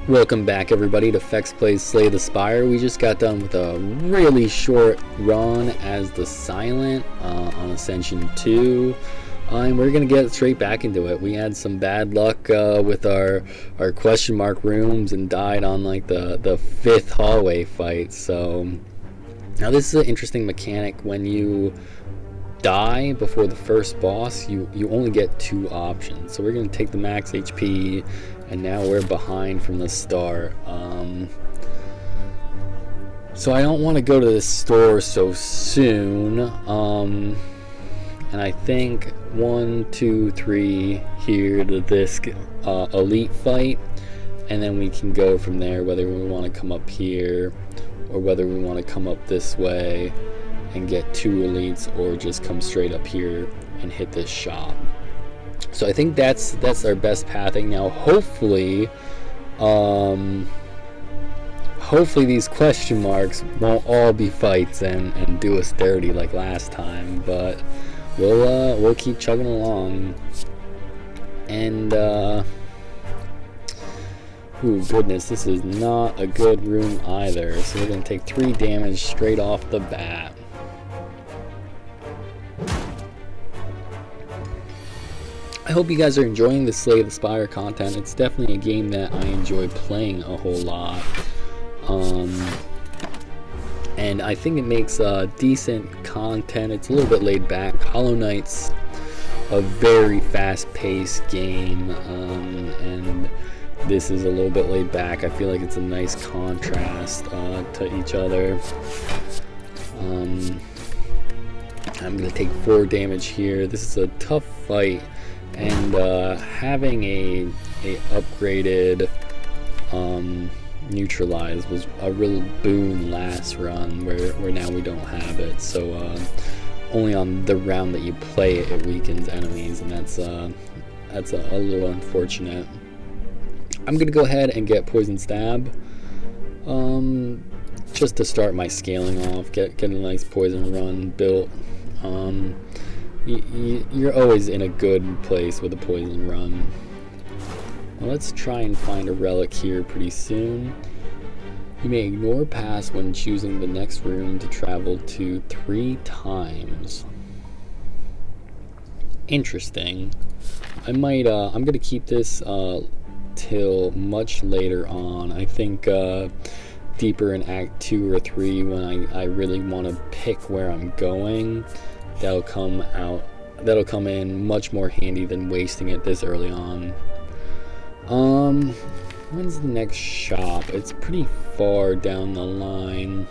Welcome back, everybody, to Fex Plays Slay the Spire. We just got done with a really short run as the Silent on Ascension 2. And we're going to get straight back into it. We had some bad luck with our question mark rooms and died on like the fifth hallway fight. So now this is an interesting mechanic. When you die before the first boss, you only get two options. So we're going to take the max HP, and now we're behind from the start. So I don't want to go to the store so soon. And I think 1, 2, 3 here to this elite fight, and then we can go from there, whether we want to come up here or whether we want to come up this way and get 2 elites, or just come straight up here and hit this shop. So I think that's our best pathing. Now hopefully these question marks won't all be fights and do us dirty like last time, but we'll keep chugging along. And oh goodness, this is not a good room either. So we're gonna take 3 damage straight off the bat. I hope you guys are enjoying the Slay the Spire content. It's definitely a game that I enjoy playing a whole lot. And I think it makes decent content. It's a little bit laid back. Hollow Knight's a very fast-paced game, and this is a little bit laid back. I feel like it's a nice contrast to each other. I'm going to take 4 damage here. This is a tough fight. And having a upgraded neutralize was a real boon last run, where now we don't have it. So only on the round that you play it, it weakens enemies, and that's a little unfortunate. I'm gonna go ahead and get Poison Stab, just to start my scaling off, get a nice poison run built. You're always in a good place with a poison run. Well, let's try and find a relic here pretty soon. You may ignore pass when choosing the next room to travel to 3 times. Interesting. I'm gonna keep this till much later on. I think deeper in Act 2 or 3, when I really want to pick where I'm going, that'll come in much more handy than wasting it this early on. When's the next shop? It's pretty far down the line,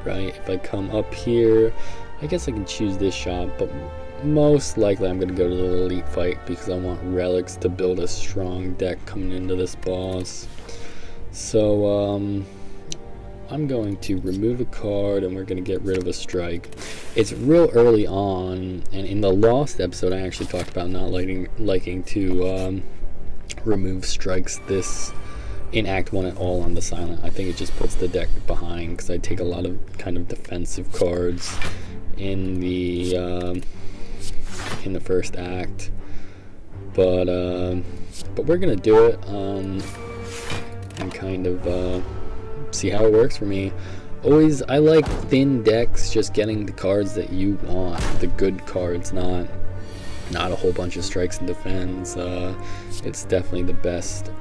right? If I come up here, I guess I can choose this shop, but most likely I'm going to go to the elite fight because I want relics to build a strong deck coming into this boss. So I'm going to remove a card, and we're going to get rid of a strike. It's real early on, and in the Lost episode I actually talked about not liking to remove strikes this in Act 1 at all on the Silent. I think it just puts the deck behind, because I take a lot of kind of defensive cards in the first act. But we're going to do it and kind of see how it works for me. I like thin decks, just getting the cards that you want, the good cards, not a whole bunch of strikes and defense. It's definitely the best,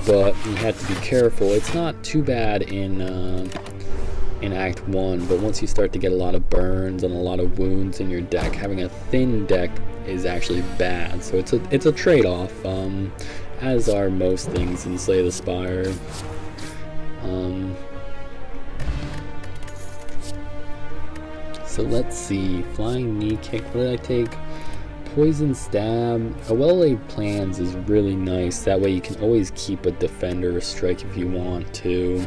but you have to be careful. It's not too bad in Act 1, but once you start to get a lot of burns and a lot of wounds in your deck, having a thin deck is actually bad. So it's a trade-off, as are most things in Slay the Spire. So let's see. Flying Knee Kick. What did I take? Poison Stab. A Well-Laid Plans is really nice. That way you can always keep a defender or strike if you want to.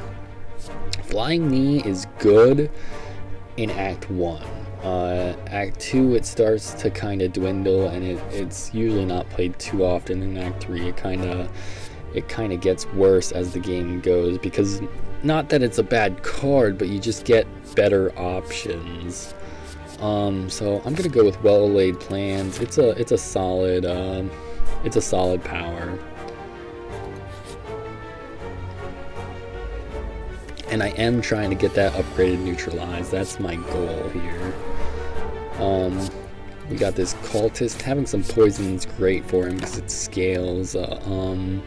Flying Knee is good in Act 1. Act 2, it starts to kind of dwindle, and it's usually not played too often. In Act 3, it kind of gets worse as the game goes, because not that it's a bad card, but you just get better options. So I'm gonna go with Well-Laid Plans. It's a solid it's a solid power. And I am trying to get that upgraded neutralized. That's my goal here. We got this cultist. Having some poison is great for him because it scales. And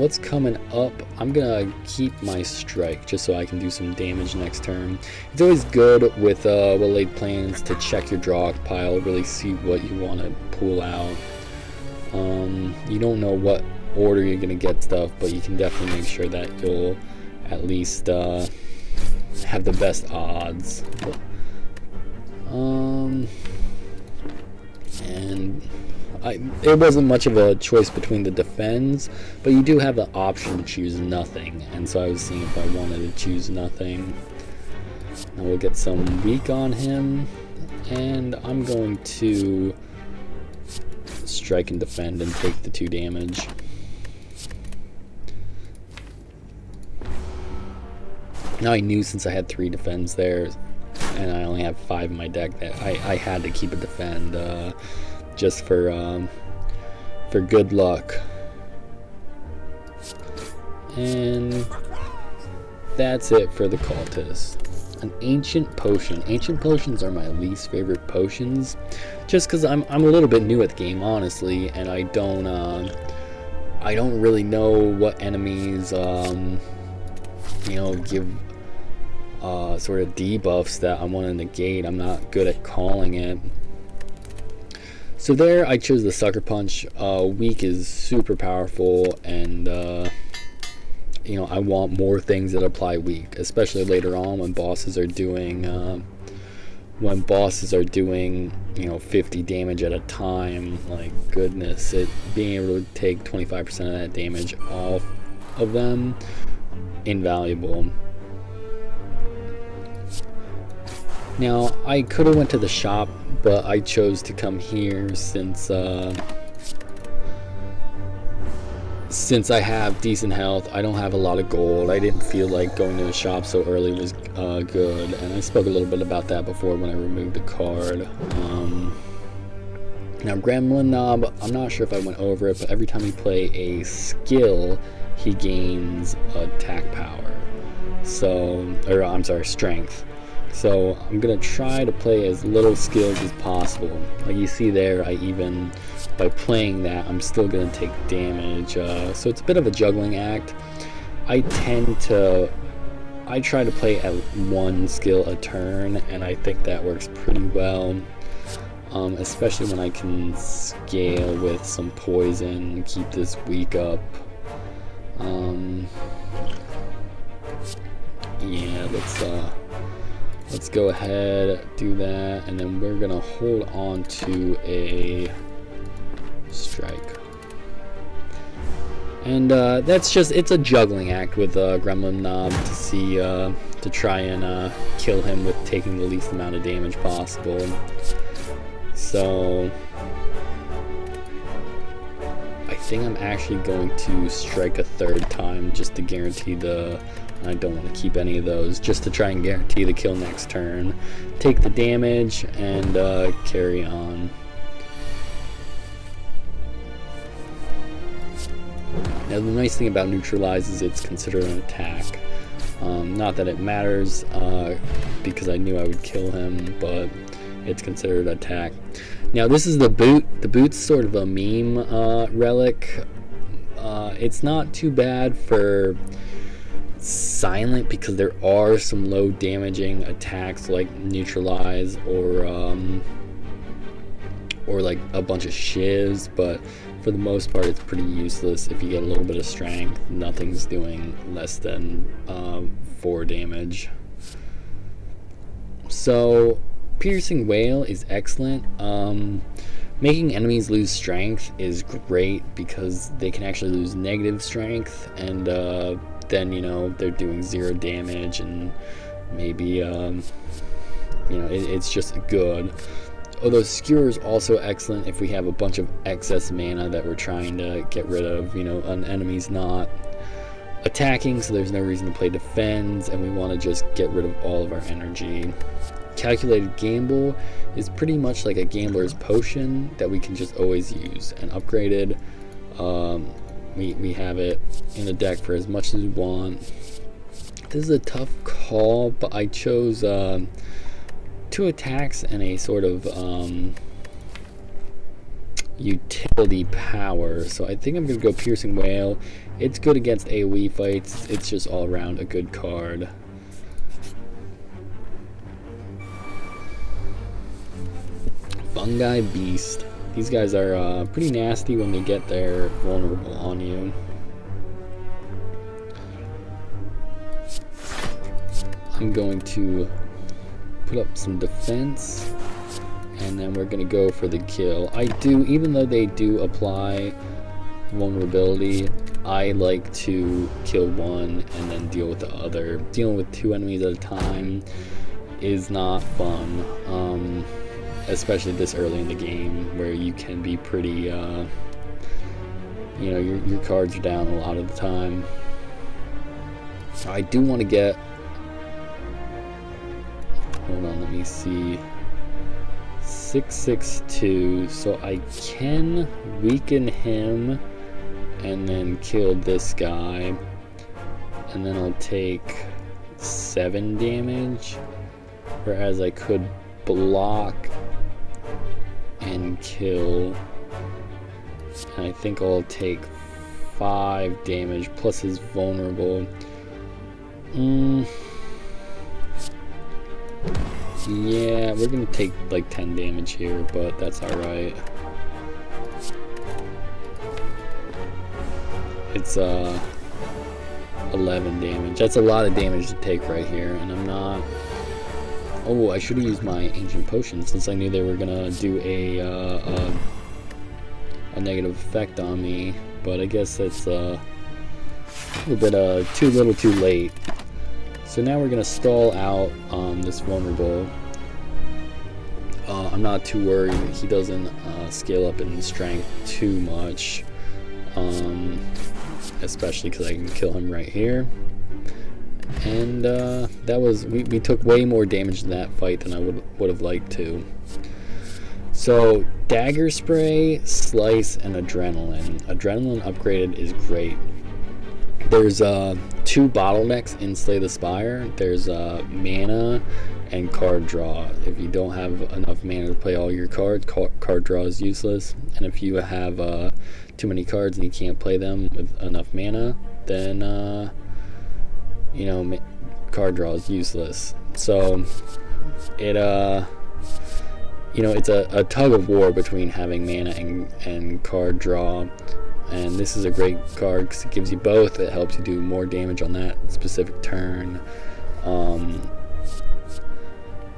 what's coming up, I'm gonna keep my strike just so I can do some damage next turn. It's always good with well-laid plans to check your draw pile, really see what you want to pull out. You don't know what order you're gonna get stuff, but you can definitely make sure that you'll at least have the best odds. And it wasn't much of a choice between the defends, but you do have the option to choose nothing, and so I was seeing if I wanted to choose nothing. Now we'll get some weak on him, and I'm going to strike and defend and take the 2 damage. Now I knew since I had 3 defends there, and I only have 5 in my deck, that I had to keep a defend just for good luck. And that's it for the cultist. An ancient potion. Ancient potions are my least favorite potions, just because I'm a little bit new at the game, honestly, and I don't really know what enemies give sort of debuffs that I want to negate. I'm not good at calling it. So there I chose the Sucker Punch. Weak is super powerful, and I want more things that apply weak, especially later on when bosses are doing 50 damage at a time. Like, goodness, being able to take 25% of that damage off of them, invaluable. Now I could have went to the shop, but I chose to come here since I have decent health. I don't have a lot of gold. I didn't feel like going to the shop so early was good, and I spoke a little bit about that before when I removed the card. Now Gremlin Knob, I'm not sure if I went over it, but every time you play a skill, he gains attack power. Strength. So I'm gonna try to play as little skills as possible. Like you see there, by playing that, I'm still gonna take damage. So it's a bit of a juggling act. I try to play at 1 skill a turn, and I think that works pretty well. Especially when I can scale with some poison and keep this weak up. Yeah, let's go ahead, do that, and then we're gonna hold on to a strike. And it's a juggling act with Gremlin Knob to try and kill him with taking the least amount of damage possible. So I think I'm actually going to strike a 3rd time just to guarantee I don't want to keep any of those, just to try and guarantee the kill next turn. Take the damage and carry on. Now the nice thing about neutralize is it's considered an attack. Not that it matters because I knew I would kill him, but it's considered an attack. Now this is the boot. The boot's sort of a meme relic. It's not too bad for silent because there are some low damaging attacks like neutralize or like a bunch of shivs, but for the most part it's pretty useless. If you get a little bit of strength, nothing's doing less than 4 damage. So piercing wail is excellent. Making enemies lose strength is great because they can actually lose negative strength, and then they're doing 0 damage, and maybe it's just good. Although Skewer is also excellent if we have a bunch of excess mana that we're trying to get rid of. An enemy's not attacking, so there's no reason to play defense, and we want to just get rid of all of our energy. Calculated Gamble is pretty much like a gambler's potion that we can just always use, and upgraded we have it in the deck for as much as we want. This is a tough call, but I chose 2 attacks and a sort of utility power. So I think I'm going to go Piercing Whale. It's good against AoE fights. It's just all around a good card. Fungi Beast. These guys are pretty nasty when they get their vulnerable on you. I'm going to put up some defense, and then we're going to go for the kill. Even though they do apply vulnerability, I like to kill one and then deal with the other. Dealing with 2 enemies at a time is not fun, especially this early in the game, where you can be pretty, you know, your cards are down a lot of the time. I do want to get, hold on, let me see, 662, so I can weaken him and then kill this guy, and then I'll take 7 damage, whereas I could block and kill, and I think I'll take 5 damage plus his vulnerable. Yeah, we're gonna take like 10 damage here, but that's alright. It's 11 damage. That's a lot of damage to take right here, and I'm not... Oh, I should have used my ancient potion since I knew they were gonna do a negative effect on me, but I guess that's a little bit too little too late. So now we're gonna stall out this vulnerable. I'm not too worried he doesn't scale up in strength too much, especially because I can kill him right here. And that was we took way more damage in that fight than I would have liked to. So Dagger Spray, Slice, and Adrenaline. Adrenaline upgraded is great. There's 2 bottlenecks in Slay the Spire. There's mana and card draw. If you don't have enough mana to play all your cards, card draw is useless. And if you have too many cards and you can't play them with enough mana, then you know, card draw is useless. So it you know, it's a tug of war between having mana and card draw. And this is a great card because it gives you both. It helps you do more damage on that specific turn.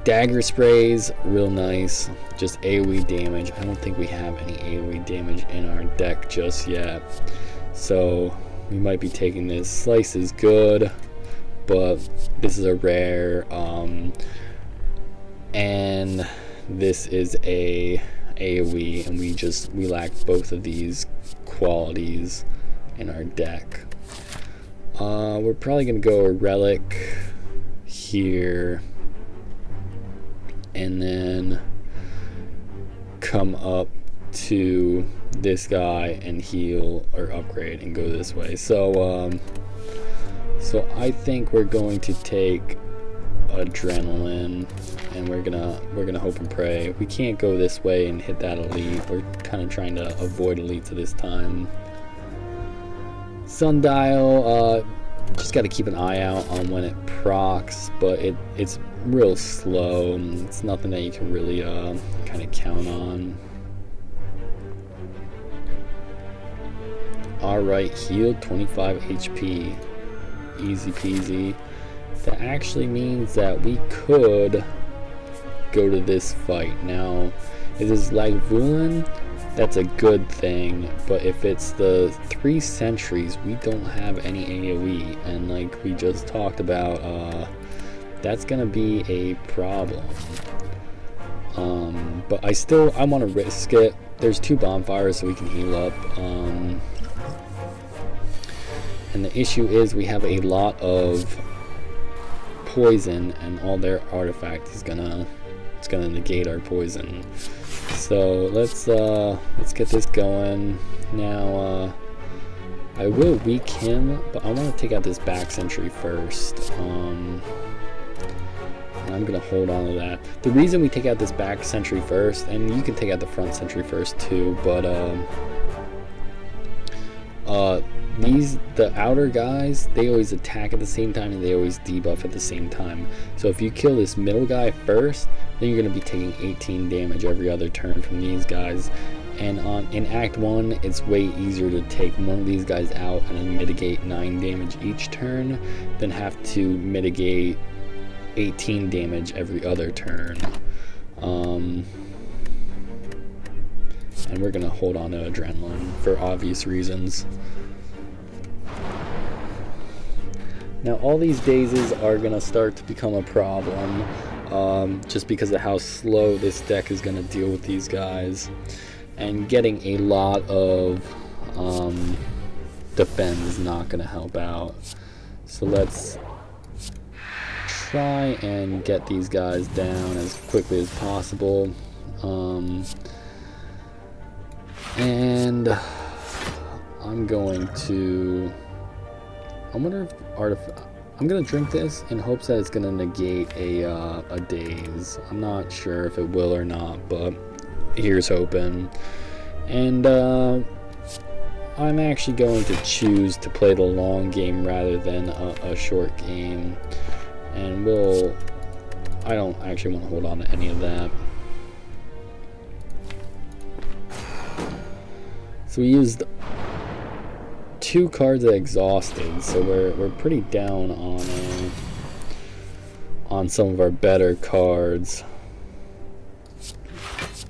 Dagger Sprays, real nice. Just AoE damage. I don't think we have any AoE damage in our deck just yet. So we might be taking this. Slice is good, but this is a rare. And this is a AoE, and we lack both of these qualities in our deck. We're probably gonna go a relic here and then come up to this guy and heal or upgrade and go this way. So so I think we're going to take Adrenaline, and we're gonna hope and pray. We can't go this way and hit that elite. We're kind of trying to avoid elites at this time. Sundial, just got to keep an eye out on when it procs, but it's real slow. It's nothing that you can really kind of count on. Alright, healed 25 HP. Easy peasy. That actually means that we could go to this fight. Now, if this is Lagavulin, that's a good thing, but if it's the 3 centuries, we don't have any AoE, and like we just talked about, that's gonna be a problem. But I want to risk it. There's 2 bonfires, so we can heal up. And the issue is we have a lot of poison, and all their artifact is gonna negate our poison. So let's get this going. Now I will weak him, but I want to take out this back sentry first. And I'm gonna hold on to that. The reason we take out this back sentry first, and you can take out the front sentry first too, but the outer guys, they always attack at the same time and they always debuff at the same time. So if you kill this middle guy first, then you're gonna be taking 18 damage every other turn from these guys. And in Act 1, it's way easier to take one of these guys out and then mitigate 9 damage each turn than have to mitigate 18 damage every other turn. And we're gonna hold on to adrenaline for obvious reasons. Now all these dazes are gonna start to become a problem, just because of how slow this deck is gonna deal with these guys, and getting a lot of defend is not gonna help out. So let's try and get these guys down as quickly as possible. And I'm going to, I wonder if I'm gonna drink this in hopes that it's gonna negate a daze. I'm not sure if it will or not, but here's hoping. And I'm actually going to choose to play the long game rather than a short game. And I don't actually want to hold on to any of that. So we used 2 cards that exhausted, so we're pretty down on some of our better cards.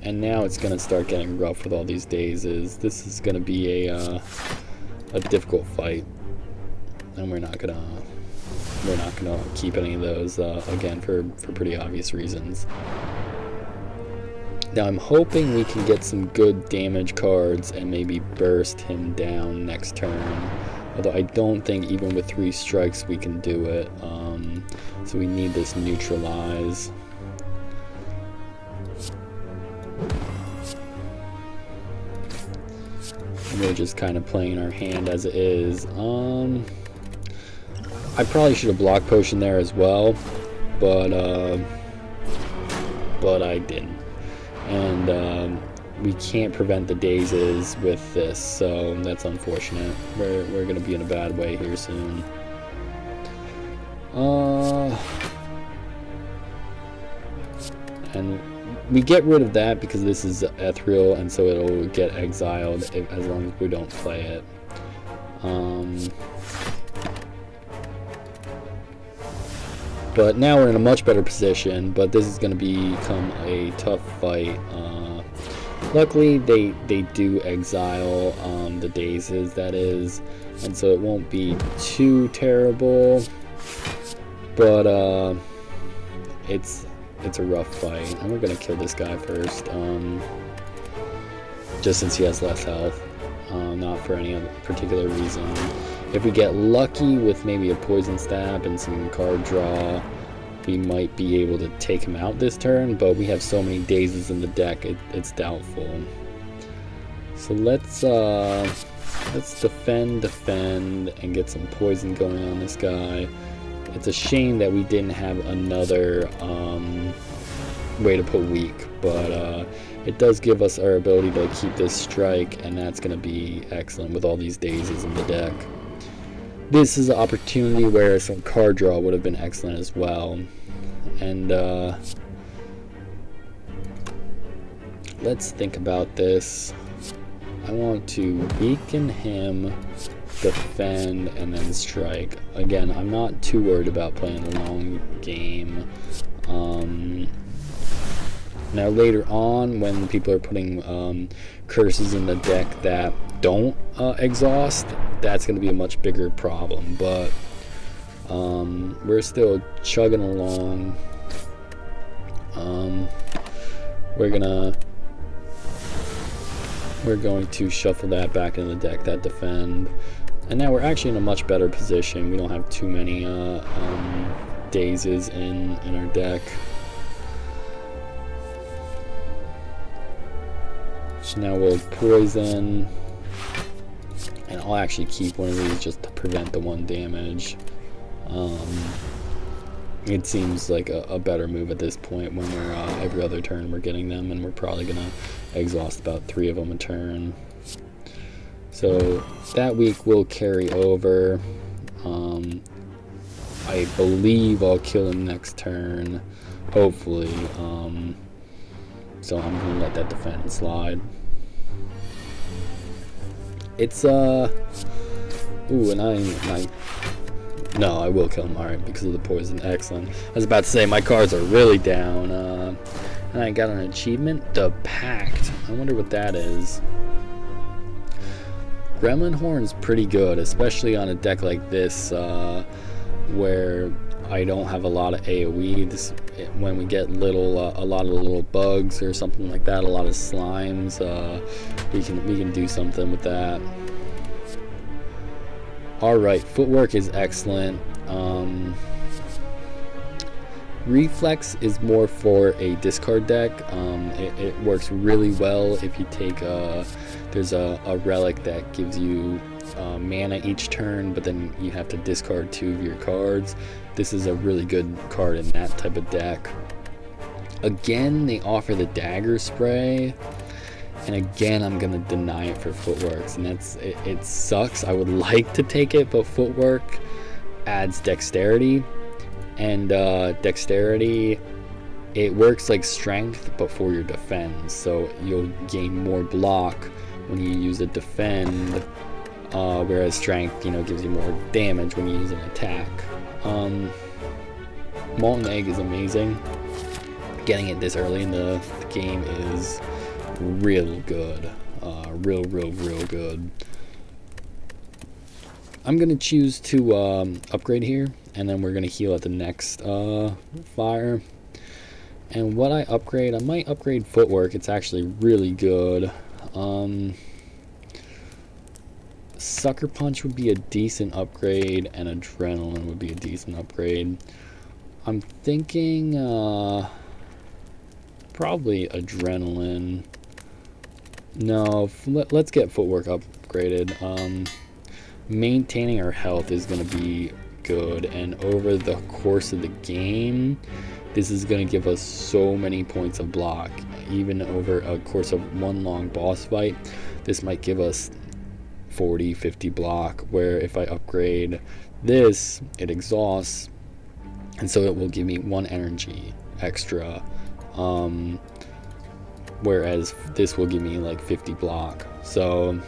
And now it's gonna start getting rough with all these dazes. This is gonna be a difficult fight, and we're not gonna keep any of those again for pretty obvious reasons. Now I'm hoping we can get some good damage cards and maybe burst him down next turn. Although I don't think even with 3 strikes we can do it. So we need this neutralize. And we're just kind of playing our hand as it is. I probably should have block potion there as well, but I didn't. And we can't prevent the dazes with this, so that's unfortunate. We're gonna be in a bad way here soon. And we get rid of that because this is ethereal, and so it'll get exiled as long as we don't play it. But now we're in a much better position, but this is going to become a tough fight. Luckily, they do exile the dazes, that is, and so it won't be too terrible. But it's a rough fight, and we're going to kill this guy first, just since he has less health, not for any other particular reason. If we get lucky with maybe a poison stab and some card draw, we might be able to take him out this turn, but we have so many dazes in the deck, it's doubtful. So let's defend, and get some poison going on this guy. It's a shame that we didn't have another way to put weak, but it does give us our ability to keep this strike, and that's going to be excellent with all these dazes in the deck. This is an opportunity where some card draw would have been excellent as well. And let's think about this. I want to weaken him, defend, and then strike. Again, I'm not too worried about playing a long game. Now later on, when people are putting curses in the deck that don't exhaust, that's going to be a much bigger problem, but we're still chugging along. We're going to shuffle that back into the deck, that defend, and now we're actually in a much better position. We don't have too many dazes in our deck. So now we'll poison, and I'll actually keep one of these just to prevent the 1 damage. It seems like a better move at this point when we're every other turn we're getting them, and we're probably gonna exhaust about 3 of them a turn. So that week will carry over. I believe I'll kill him next turn, hopefully. So I'm gonna let that defense slide. It's ooh, and no, I will kill him. Alright, because of the poison. Excellent. I was about to say, my cards are really down. And I got an achievement, The Pact. I wonder what that is. Gremlin Horn's pretty good, especially on a deck like this, where I don't have a lot of AoE. When we get a lot of little bugs or something like that, a lot of slimes, we can do something with that. Alright, footwork is excellent. Reflex is more for a discard deck. It works really well if you take there's a relic that gives you mana each turn, but then you have to discard 2 of your cards. This is a really good card in that type of deck. Again, they offer the dagger spray, and again I'm gonna deny it for footworks, and it sucks. I would like to take it, but footwork adds dexterity, and dexterity, it works like strength but for your defense, so you'll gain more block when you use a defend, whereas strength, gives you more damage when you use an attack. Molten Egg is amazing. Getting it this early in the game is real good. Real good. I'm gonna choose to upgrade here, and then we're gonna heal at the next fire. And what I upgrade, I might upgrade footwork. It's actually really good. Sucker Punch would be a decent upgrade, and Adrenaline would be a decent upgrade. I'm thinking probably Adrenaline. No, let's get footwork upgraded. Maintaining our health is going to be good, and over the course of the game, this is going to give us so many points of block. Even over a course of 1 long boss fight, this might give us 40-50 block, where if I upgrade this, it exhausts, and so it will give me 1 energy extra, whereas this will give me like 50 block. So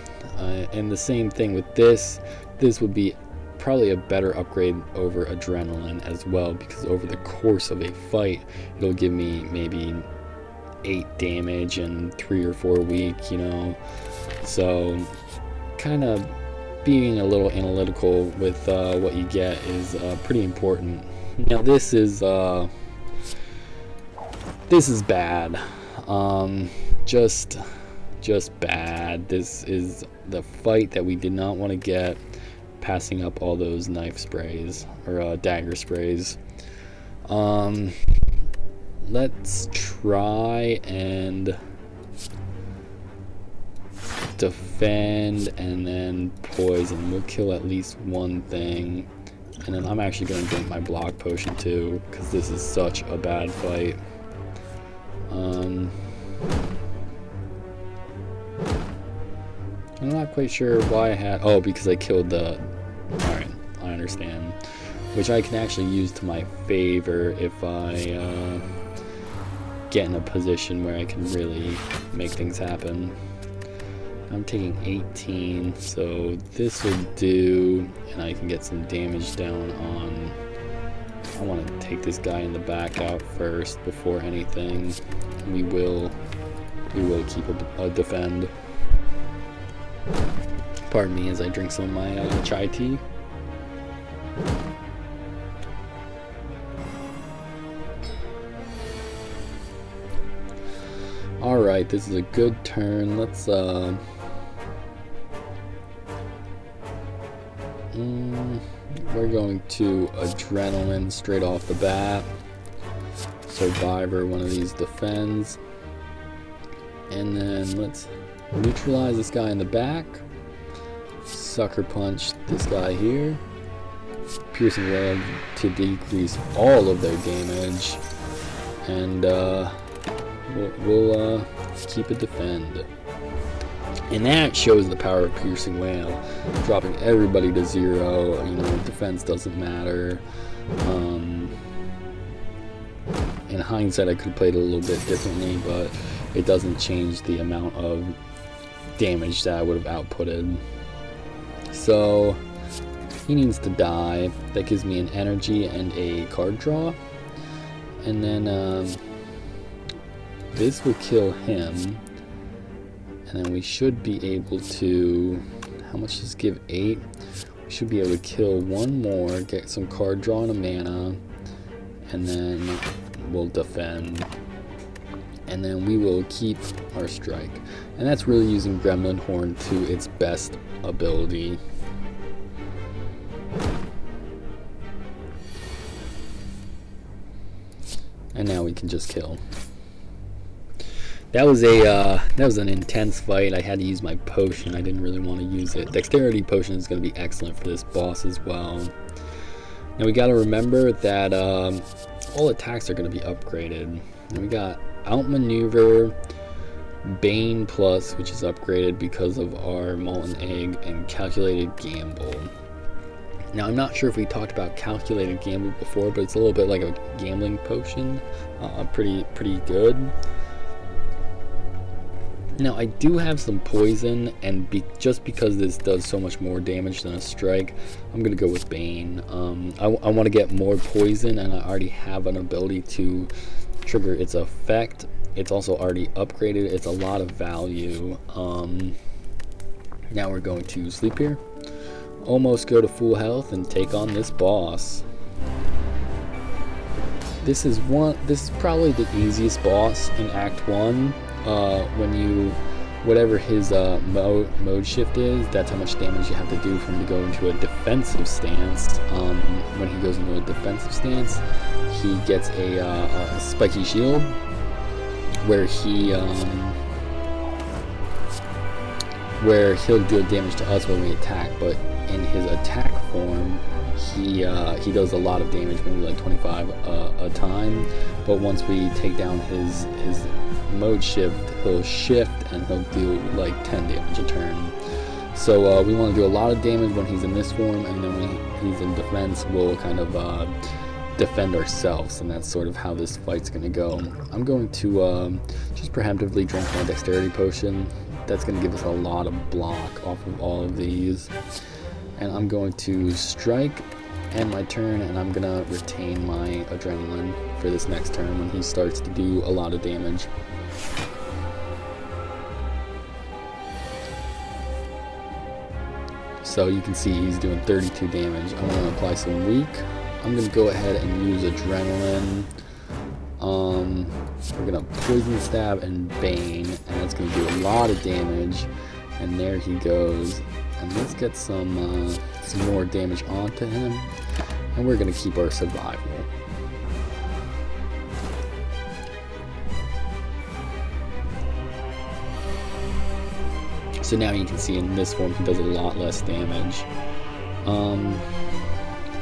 and the same thing with this would be probably a better upgrade over Adrenaline as well, because over the course of a fight it'll give me maybe 8 damage and 3 or 4 weak, so kind of being a little analytical with what you get is pretty important. Now this is bad. Just bad. This is the fight that we did not want to get, passing up all those knife sprays or dagger sprays. Let's try and defend and then poison. We'll kill at least 1 thing, and then I'm actually going to drink my block potion too, because this is such a bad fight. I'm not quite sure why I had... Oh, because I killed the... Alright, I understand. Which I can actually use to my favor if I get in a position where I can really make things happen. I'm taking 18, so this will do, and I can get some damage down on... I want to take this guy in the back out first before anything. We will keep a defend. Pardon me as I drink some of my chai tea. Alright, this is a good turn. Let's we're going to Adrenaline straight off the bat. Survivor, one of these defends. And then let's neutralize this guy in the back, sucker punch this guy here, piercing wail to decrease all of their damage, and we'll keep it defend. And that shows the power of piercing wail, dropping everybody to 0. You know, defense doesn't matter. In hindsight, I could have played it a little bit differently, but it doesn't change the amount of damage that I would have outputted. So he needs to die. That gives me an energy and a card draw. And then this will kill him. And then we should be able to, how much does this give? 8? We should be able to kill one more, get some card draw and a mana, and then we'll defend. And then we will keep our strike. And that's really using Gremlin Horn to its best ability. And now we can just kill. That was an intense fight. I had to use my potion. I didn't really want to use it. Dexterity potion is going to be excellent for this boss as well. Now we got to remember that all attacks are going to be upgraded. And we got outmaneuver, Bane plus, which is upgraded because of our molten egg, and calculated gamble. Now I'm not sure if we talked about calculated gamble before, but it's a little bit like a gambling potion. Pretty good. Now I do have some poison, and just because this does so much more damage than a strike, I'm gonna go with Bane. I want to get more poison, and I already have an ability to trigger its effect. It's also already upgraded. It's a lot of value. Now we're going to sleep here, almost go to full health, and take on this boss. This is probably the easiest boss in Act 1. When you, whatever his mode shift is, that's how much damage you have to do for him to go into a defensive stance. When he goes into a defensive stance, he gets a spiky shield, where he'll deal damage to us when we attack. But in his attack form, he does a lot of damage, maybe like 25 a time. But once we take down his mode shift, he'll shift and he'll do like 10 damage a turn. So we want to do a lot of damage when he's in this form, and then when he's in defense, we'll kind of defend ourselves, and that's sort of how this fight's going to go. I'm going to just preemptively drink my dexterity potion. That's going to give us a lot of block off of all of these. And I'm going to strike, end my turn, and I'm going to retain my adrenaline for this next turn when he starts to do a lot of damage. So you can see he's doing 32 damage. I'm going to apply some weak. I'm going to go ahead and use adrenaline. We're going to poison stab and bane, and that's going to do a lot of damage. And there he goes. And let's get some more damage onto him, and we're going to keep our survival. So now you can see in this form he does a lot less damage.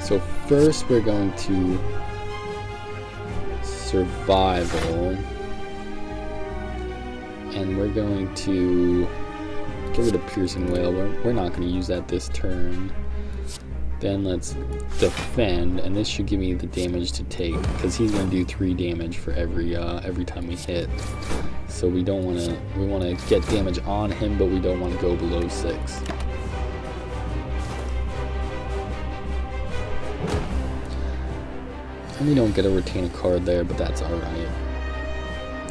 So first we're going to survival, and we're going to get rid of piercing wail. We're not going to use that this turn. Then let's defend, and this should give me the damage to take, because he's going to do 3 damage for every time we hit. So we don't want to. We want to get damage on him, but we don't want to go below 6. And we don't get to retain a card there, but that's all right.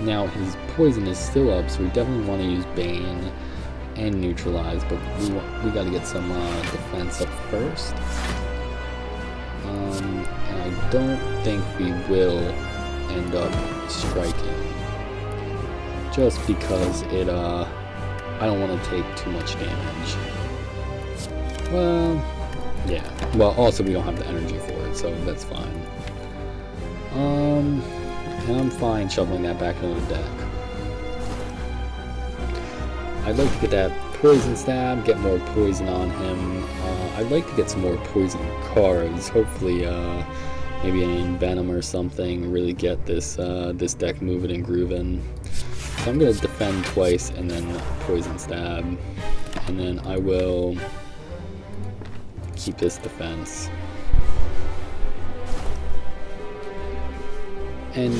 Now his poison is still up, so we definitely want to use Bane and neutralize, but we got to get some defense up first. And I don't think we will end up striking, just because it I don't want to take too much damage. Well, yeah. Well, also we don't have the energy for it, so that's fine. And I'm fine shuffling that back into the deck. I'd like to get that poison stab, get more poison on him. I'd like to get some more poison cards. Hopefully, maybe an Venom or something. Really get this this deck moving and grooving. So I'm gonna defend twice and then poison stab, and then I will keep this defense. And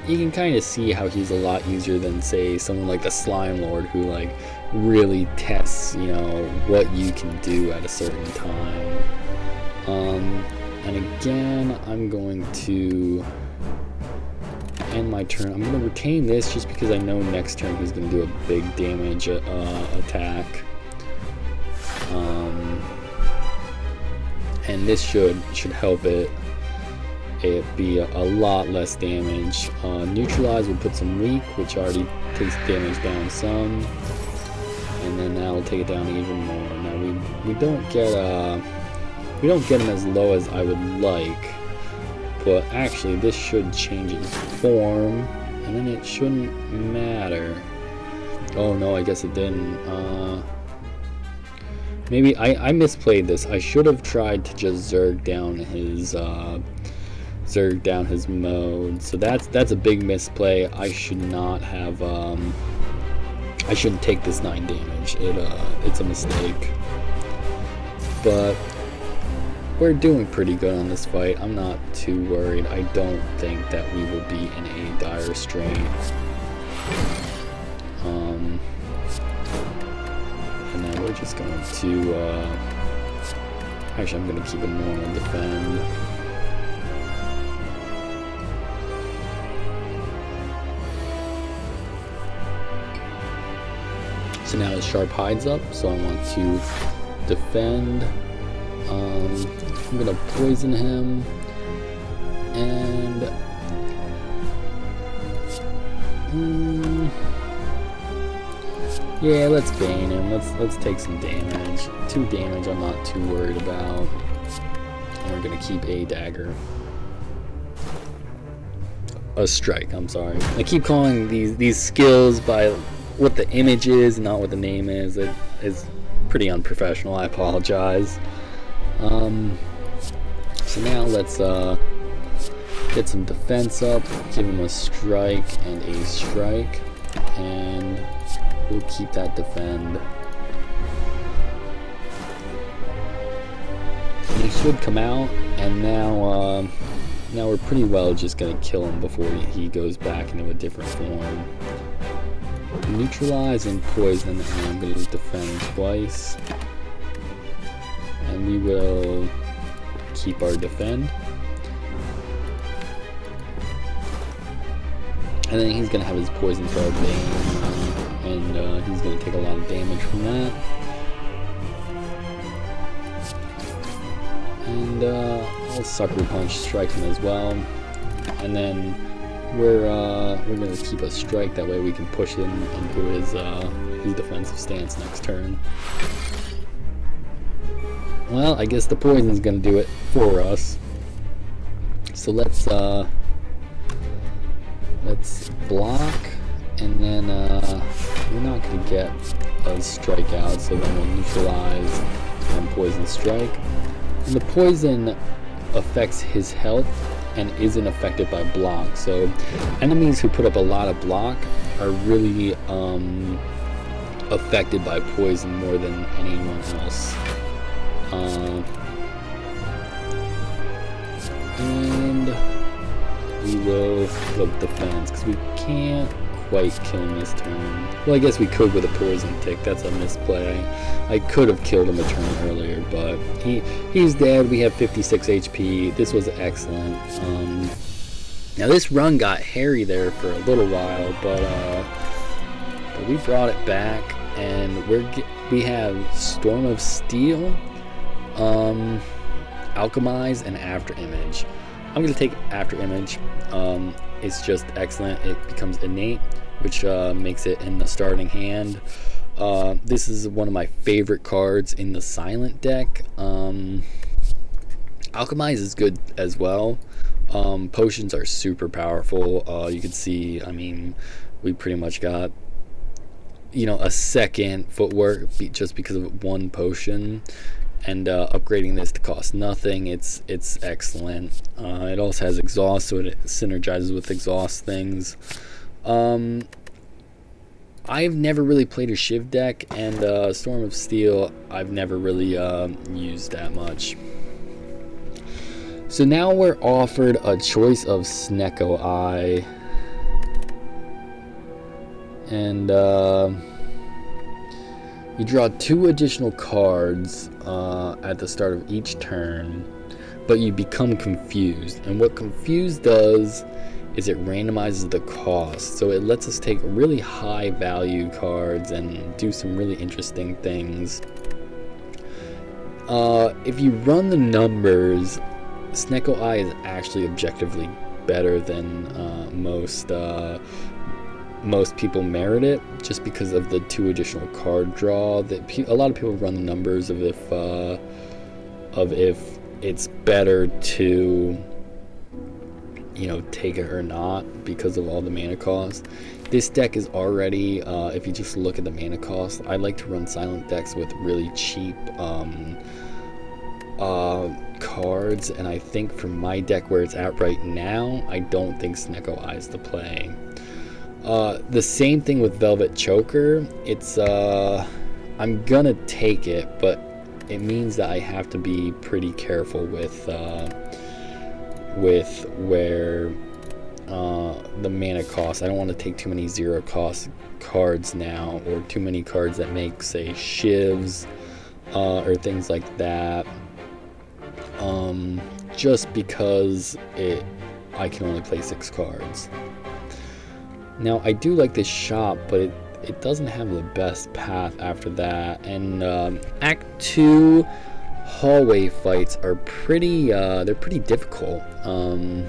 you can kind of see how he's a lot easier than, say, someone like the Slime Lord, who like really tests, you know, what you can do at a certain time. And again, I'm going to end my turn. I'm going to retain this just because I know next turn he's going to do a big damage attack. And this should help it be a lot less damage. Neutralize will put some weak, which already takes damage down some, and then that'll take it down even more. Now we don't get him as low as I would like, but actually this should change its form, and then it shouldn't matter. Oh no, I guess it didn't. Maybe I misplayed this. I should have tried to just Zerg down his mode. So that's a big misplay. I should not have. I shouldn't take this 9 damage. It's a mistake. But we're doing pretty good on this fight. I'm not too worried. I don't think that we will be in a dire strait. And then we're just going to. Actually, I'm going to keep a normal defend. So now his sharp hides up, so I want to defend. I'm gonna poison him, and yeah, let's bane him. Let's take some damage. 2 damage, I'm not too worried about. And we're gonna keep a dagger. A strike. I'm sorry. I keep calling these skills by what the image is, not what the name is. It is pretty unprofessional. I apologize. So now let's get some defense up, give him a strike and a strike, and we'll keep that defend. He should come out, and now we're pretty well just gonna kill him before he goes back into a different form. Neutralize and poison, and I'm going to defend twice, and we will keep our defend, and then he's going to have his poison to our bane, and he's going to take a lot of damage from that, and I'll sucker punch strike him as well, and then we're gonna keep a strike, that way we can push him into his defensive stance next turn. Well, I guess the poison's gonna do it for us. So let's block, and then we're not gonna get a strike out, so then we'll neutralize and poison strike. And the poison affects his health and isn't affected by block, so enemies who put up a lot of block are really affected by poison more than anyone else. And we will flip the fence because we can't quite kill him this turn. Well, I guess we could with a poison tick. That's a misplay. I could have killed him a turn earlier, but he's dead. We have 56 HP. This was excellent. Now this run got hairy there for a little while, but we brought it back, and we have Storm of Steel, Alchemize, and After Image. I'm gonna take After Image. It's just excellent. It becomes innate, which makes it in the starting hand. This is one of my favorite cards in the silent deck. Alchemize is good as well. Potions are super powerful. You can see, I mean, we pretty much got you know, a second footwork just because of one potion, and upgrading this to cost nothing. It's excellent. It also has exhaust, so it synergizes with exhaust things. I've never really played a Shiv deck, and Storm of Steel I've never really used that much. So now we're offered a choice of Snecko Eye, and you draw 2 additional cards at the start of each turn, but you become confused. And what confused does is it randomizes the cost, so it lets us take really high value cards and do some really interesting things. If you run the numbers, Snecko Eye is actually objectively better than most people merit it, just because of the 2 additional card draw. That a lot of people run the numbers of if it's better to, you know, take it or not because of all the mana cost. This deck is already, if you just look at the mana cost, I like to run silent decks with really cheap cards, and I think for my deck where it's at right now, I don't think Snecko Eye is the play. The same thing with Velvet Choker. It's I'm gonna take it, but it means that I have to be pretty careful with where the mana cost. I don't want to take too many 0 cost cards now, or too many cards that make, say, shivs or things like that, just because I can only play 6 cards. Now, I do like this shop, but it doesn't have the best path after that. And Act 2 hallway fights are pretty they're pretty difficult. And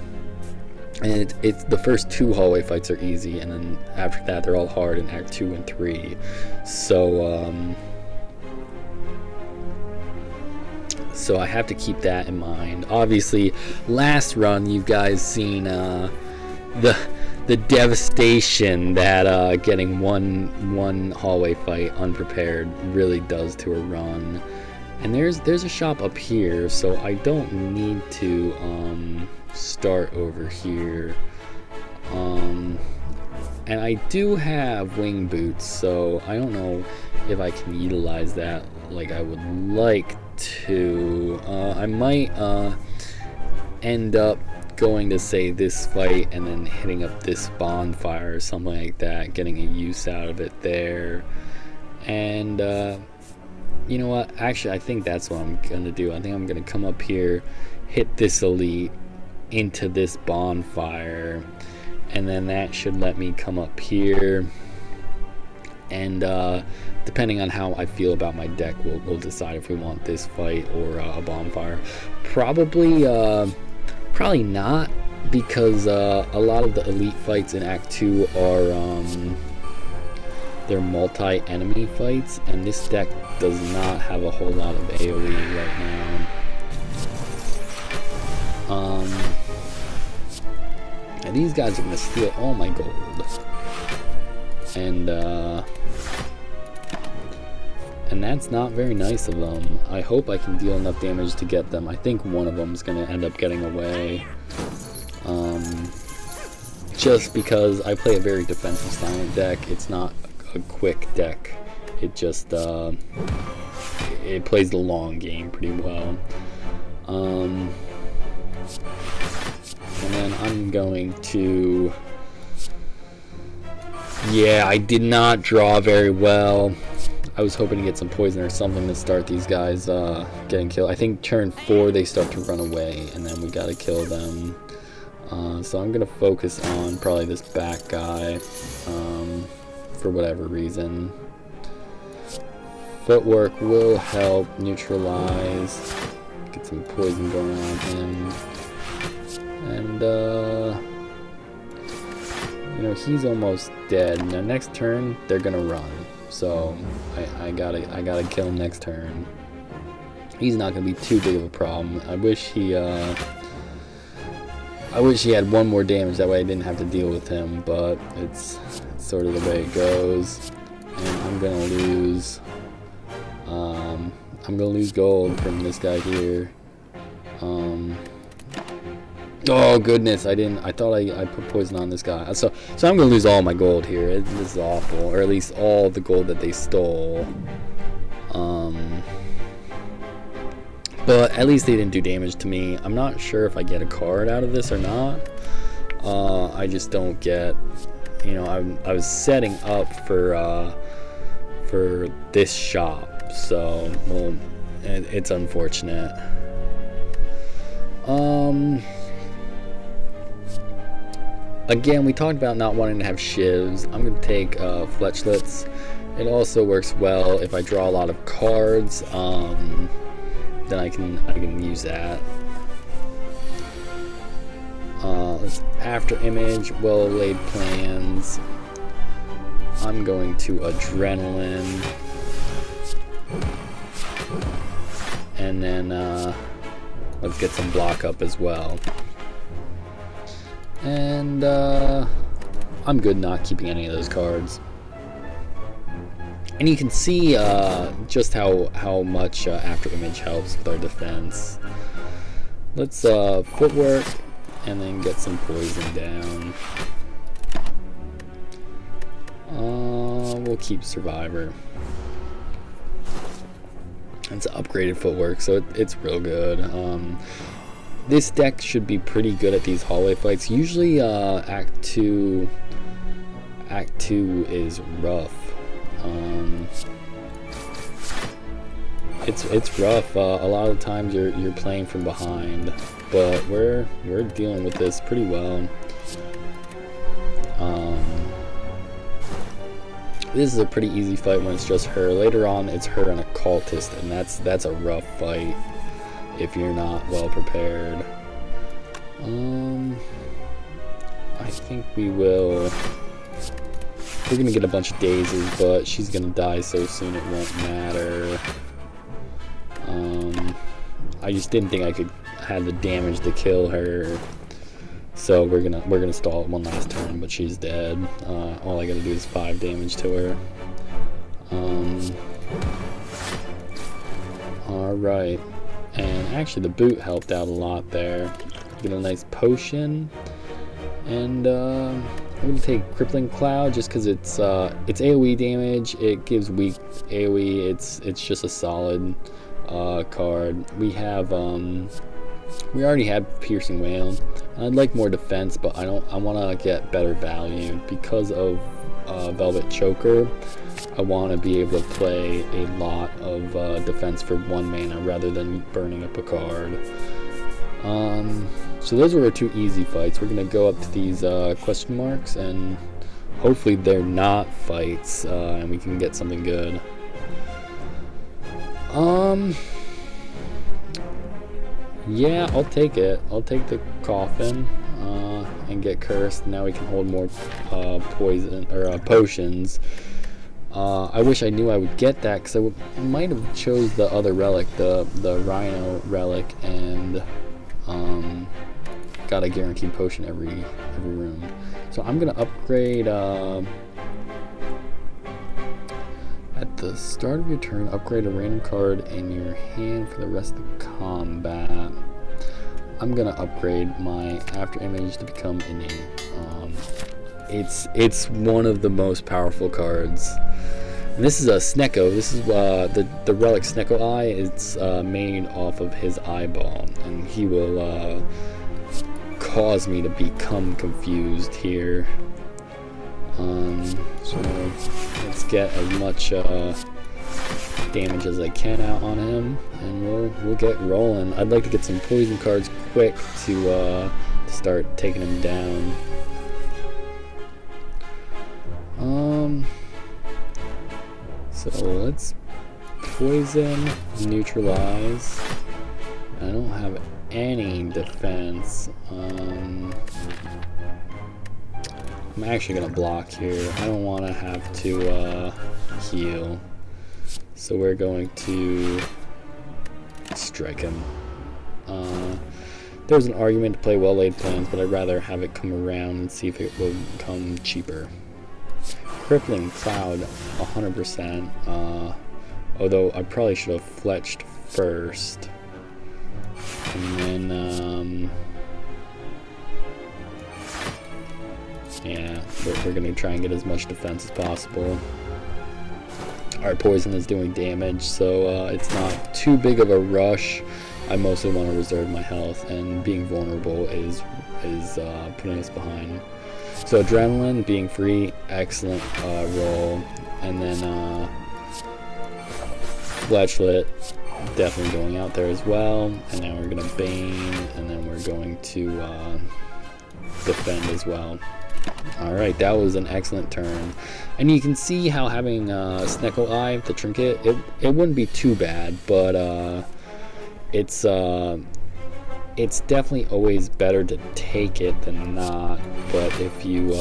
it's the first 2 hallway fights are easy, and then after that they're all hard in Act 2 and 3. So I have to keep that in mind. Obviously, last run you guys seen the devastation that getting one hallway fight unprepared really does to a run. And there's a shop up here, so I don't need to start over here. And I do have wing boots, so I don't know if I can utilize that like I would like to. I might end up going to, say, this fight and then hitting up this bonfire or something like that, getting a use out of it there. And you know what, actually I think that's what I'm gonna do. I think I'm gonna come up here, hit this elite into this bonfire, and then that should let me come up here, and depending on how I feel about my deck, we'll decide if we want this fight or a bonfire. Probably not, because a lot of the elite fights in Act 2 are they're multi-enemy fights, and this deck does not have a whole lot of AoE right now. And these guys are gonna steal all my gold, and that's not very nice of them. I hope I can deal enough damage to get them. I think one of them is going to end up getting away. Just because I play a very defensive silent deck. It's not a quick deck. It just, it plays the long game pretty well. And then I'm going to... Yeah, I did not draw very well. I was hoping to get some poison or something to start these guys getting killed. I think turn 4 they start to run away, and then we gotta kill them. So I'm gonna focus on probably this back guy for whatever reason. Footwork will help neutralize, get some poison going on him, and you know, he's almost dead. Now next turn they're gonna run. So I gotta kill him next turn. He's not gonna be too big of a problem. I wish he had one more damage, that way I didn't have to deal with him, but it's sort of the way it goes. and I'm gonna lose gold from this guy here. Oh goodness, I thought I put poison on this guy. So I'm gonna lose all my gold here. This is awful, or at least all the gold that they stole. But at least they didn't do damage to me. I'm not sure if I get a card out of this or not. I just don't get, you know, I was setting up for this shop, so well, it's unfortunate. Again, we talked about not wanting to have shivs. I'm going to take fletchlets. It also works well if I draw a lot of cards. Then I can use that. After image, well laid plans. I'm going to adrenaline, and then let's get some block up as well. And I'm good not keeping any of those cards. And you can see just how much after image helps with our defense. Let's footwork and then get some poison down. We'll keep survivor. It's upgraded footwork, so it's real good. This deck should be pretty good at these hallway fights. Usually Act 2 is rough. It's rough. A lot of the times you're playing from behind, but we're dealing with this pretty well. This is a pretty easy fight when it's just her. Later on, it's her and a cultist, and that's a rough fight if you're not well prepared. I think we're gonna get a bunch of daisies, but she's gonna die so soon it won't matter. I just didn't think I could have the damage to kill her, so we're gonna stall it one last turn, but she's dead. All I gotta do is 5 damage to her. Alright, and actually the boot helped out a lot there. Get a nice potion, and I'm gonna take Crippling Cloud just because it's AoE damage. It gives weak AoE. It's just a solid card. We already have Piercing Wail. I'd like more defense, but I want to get better value because of Velvet Choker. I want to be able to play a lot of defense for 1 mana rather than burning up a card. So those were our 2 easy fights. We're gonna go up to these question marks, and hopefully they're not fights, and we can get something good. Yeah, I'll take it. I'll take the coffin and get cursed. Now we can hold more poison or potions. I wish I knew I would get that, because I might have chose the other relic, the Rhino relic, and got a guaranteed potion every room. So I'm gonna upgrade. At the start of your turn, upgrade a random card in your hand for the rest of combat. I'm gonna upgrade my after image to become innate. It's one of the most powerful cards. And this is a Snecko. This is the relic Snecko Eye. It's made off of his eyeball, and he will cause me to become confused here. So let's get as much damage as I can out on him, and we'll get rolling. I'd like to get some poison cards quick to start taking him down. So let's poison, neutralize. I don't have any defense. I'm actually gonna block here. I don't want to have to heal, so we're going to strike him. There's an argument to play well laid plans, but I'd rather have it come around and see if it will become cheaper. Crippling Cloud 100%. Although I probably should have fletched first. And then, yeah, we're going to try and get as much defense as possible. Our poison is doing damage, so it's not too big of a rush. I mostly want to reserve my health, and being vulnerable is putting us behind. So Adrenaline being free, excellent roll. And then Fletchlet definitely going out there as well. And now we're going to Bane, and then we're going to defend as well. Alright, that was an excellent turn. And you can see how having Sneckle Eye, the trinket, it wouldn't be too bad, but it's definitely always better to take it than not. But if you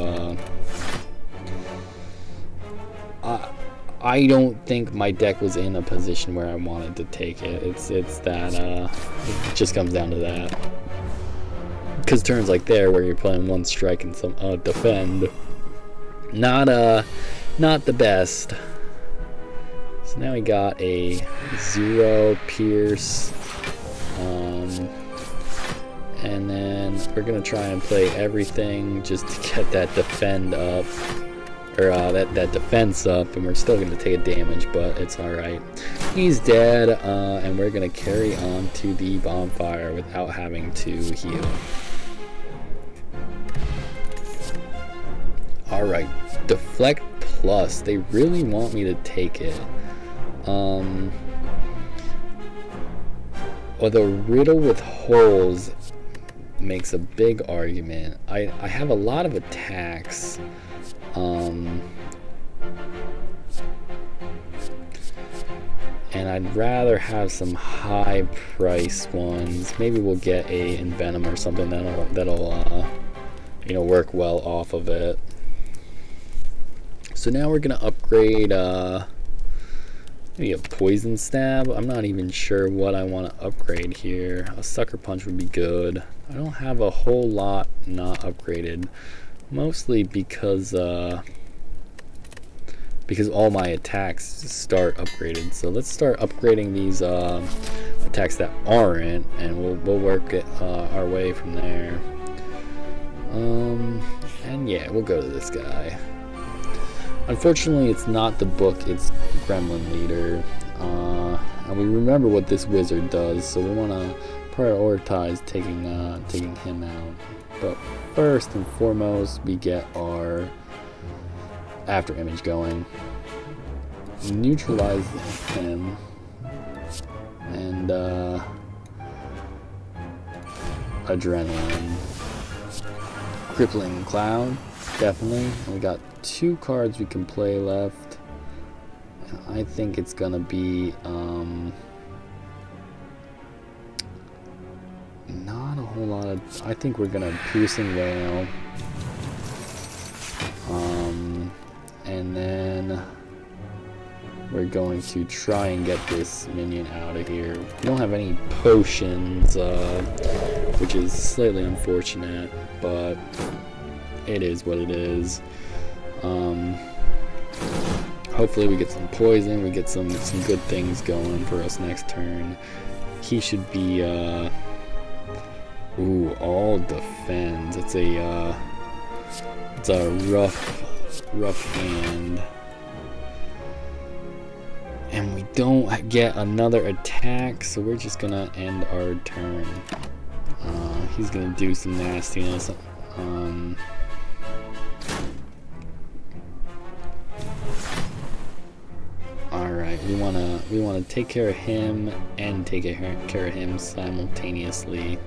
I don't think my deck was in a position where I wanted to take it. It's that it just comes down to that. Because turns like there where you're playing one strike and some defend, not the best. So now we got a 0 pierce, and then we're gonna try and play everything just to get that defend up, or that defense up, and we're still gonna take a damage, but it's all right. He's dead, and we're gonna carry on to the bonfire without having to heal. Alright, Deflect Plus. They really want me to take it. Although Riddle with Holes makes a big argument. I have a lot of attacks. And I'd rather have some high price ones. Maybe we'll get a Envenom or something that'll you know, work well off of it. So now we're gonna upgrade maybe a Poison Stab. I'm not even sure what I want to upgrade here. A Sucker Punch would be good. I don't have a whole lot not upgraded, mostly because all my attacks start upgraded. So let's start upgrading these attacks that aren't, and we'll work it our way from there. And yeah, we'll go to this guy. Unfortunately, it's not the book, it's Gremlin Leader. And we remember what this wizard does, so we want to prioritize taking him out. But first and foremost, we get our After Image going. Neutralize him. And Adrenaline. Crippling Cloud, definitely. And we got 2 cards we can play left. And I think it's gonna be not a whole lot of. I think we're gonna Piercing Wail, and then we're going to try and get this minion out of here. We don't have any potions, which is slightly unfortunate, but it is what it is. Hopefully we get some poison, we get some good things going for us next turn. He should be all defends. It's a rough hand. And we don't get another attack, so we're just gonna end our turn. He's gonna do some nastiness. Alright, we wanna take care of him and take care of him simultaneously.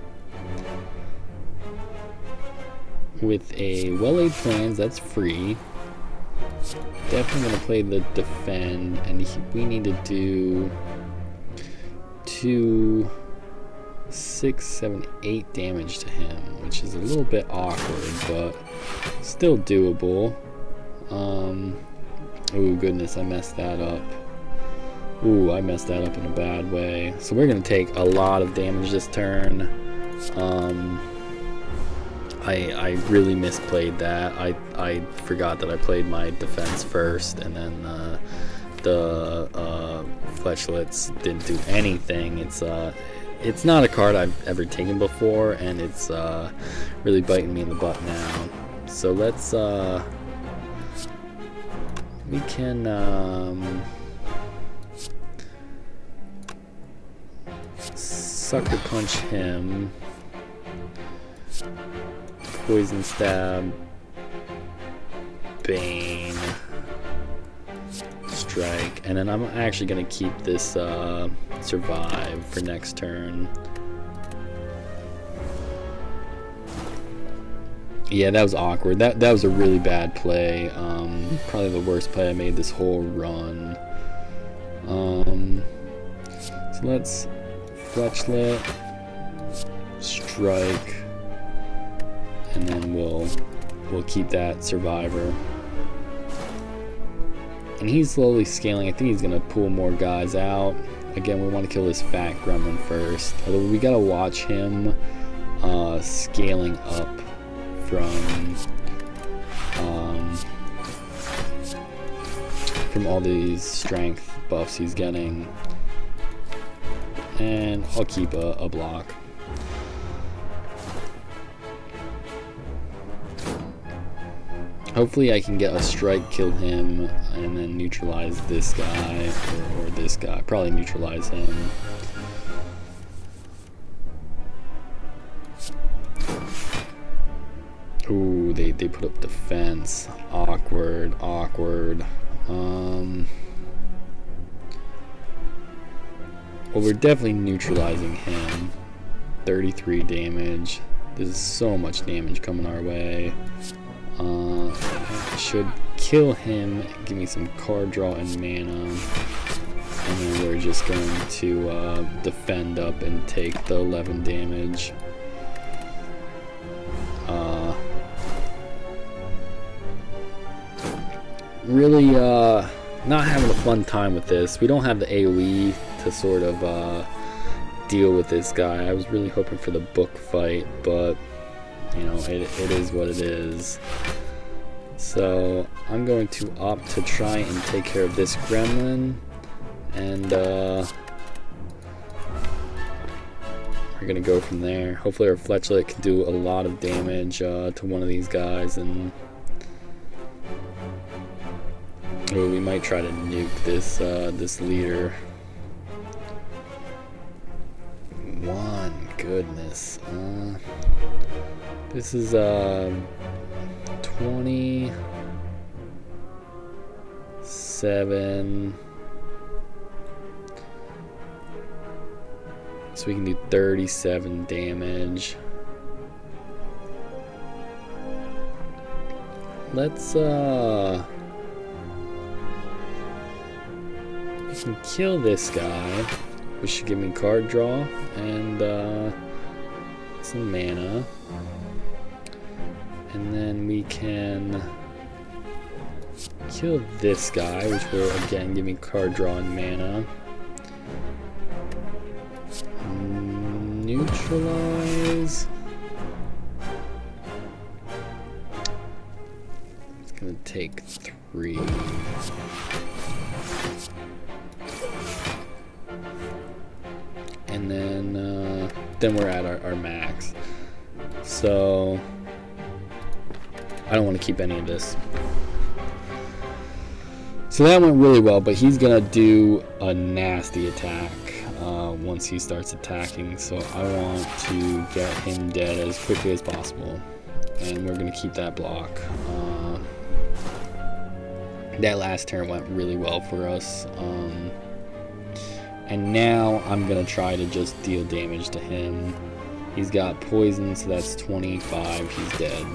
With a Well-Laid Plans, that's free. Definitely gonna play the defend, and we need to do 2, 6, 7, 8 damage to him, which is a little bit awkward, but still doable. Oh goodness, I messed that up. I messed that up in a bad way. So we're gonna take a lot of damage this turn. I really misplayed that. I forgot that I played my defense first, and then the Fletchlets didn't do anything. It's not a card I've ever taken before, and it's really biting me in the butt now. So let's we can sucker punch him, poison stab, bane, strike, and then I'm actually gonna keep this survive for next turn. Yeah, that was awkward. That was a really bad play. Probably the worst play I made this whole run. So let's Fletchlet, strike, and then we'll keep that survivor. And he's slowly scaling. I think he's gonna pull more guys out. Again, we want to kill this fat gremlin first. Although we gotta watch him scaling up from all these strength buffs he's getting. And I'll keep a block. Hopefully I can get a strike, kill him, and then neutralize this guy or this guy. Probably neutralize him. Ooh, they put up defense. Awkward. Well, we're definitely neutralizing him. 33 damage. There's so much damage coming our way. I should kill him, give me some card draw and mana, and then we're just going to defend up and take the 11 damage. Really not having a fun time with this. We don't have the AoE to sort of deal with this guy. I was really hoping for the book fight, but you know, it is what it is. So I'm going to opt to try and take care of this gremlin, and we're gonna go from there. Hopefully our Fletchlet can do a lot of damage to one of these guys, and we might try to nuke this this leader. Goodness. This is 27. So we can do 37 damage. Let's we can kill this guy, which should give me card draw and some mana. And then we can kill this guy, which will again give me card draw and mana. Neutralize. It's gonna take 3. And then we're at our max. So I don't want to keep any of this. So that went really well, but he's gonna do a nasty attack once he starts attacking. So I want to get him dead as quickly as possible, and we're gonna keep that block. That last turn went really well for us. And now I'm gonna try to just deal damage to him. He's got poison, so that's 25. He's dead.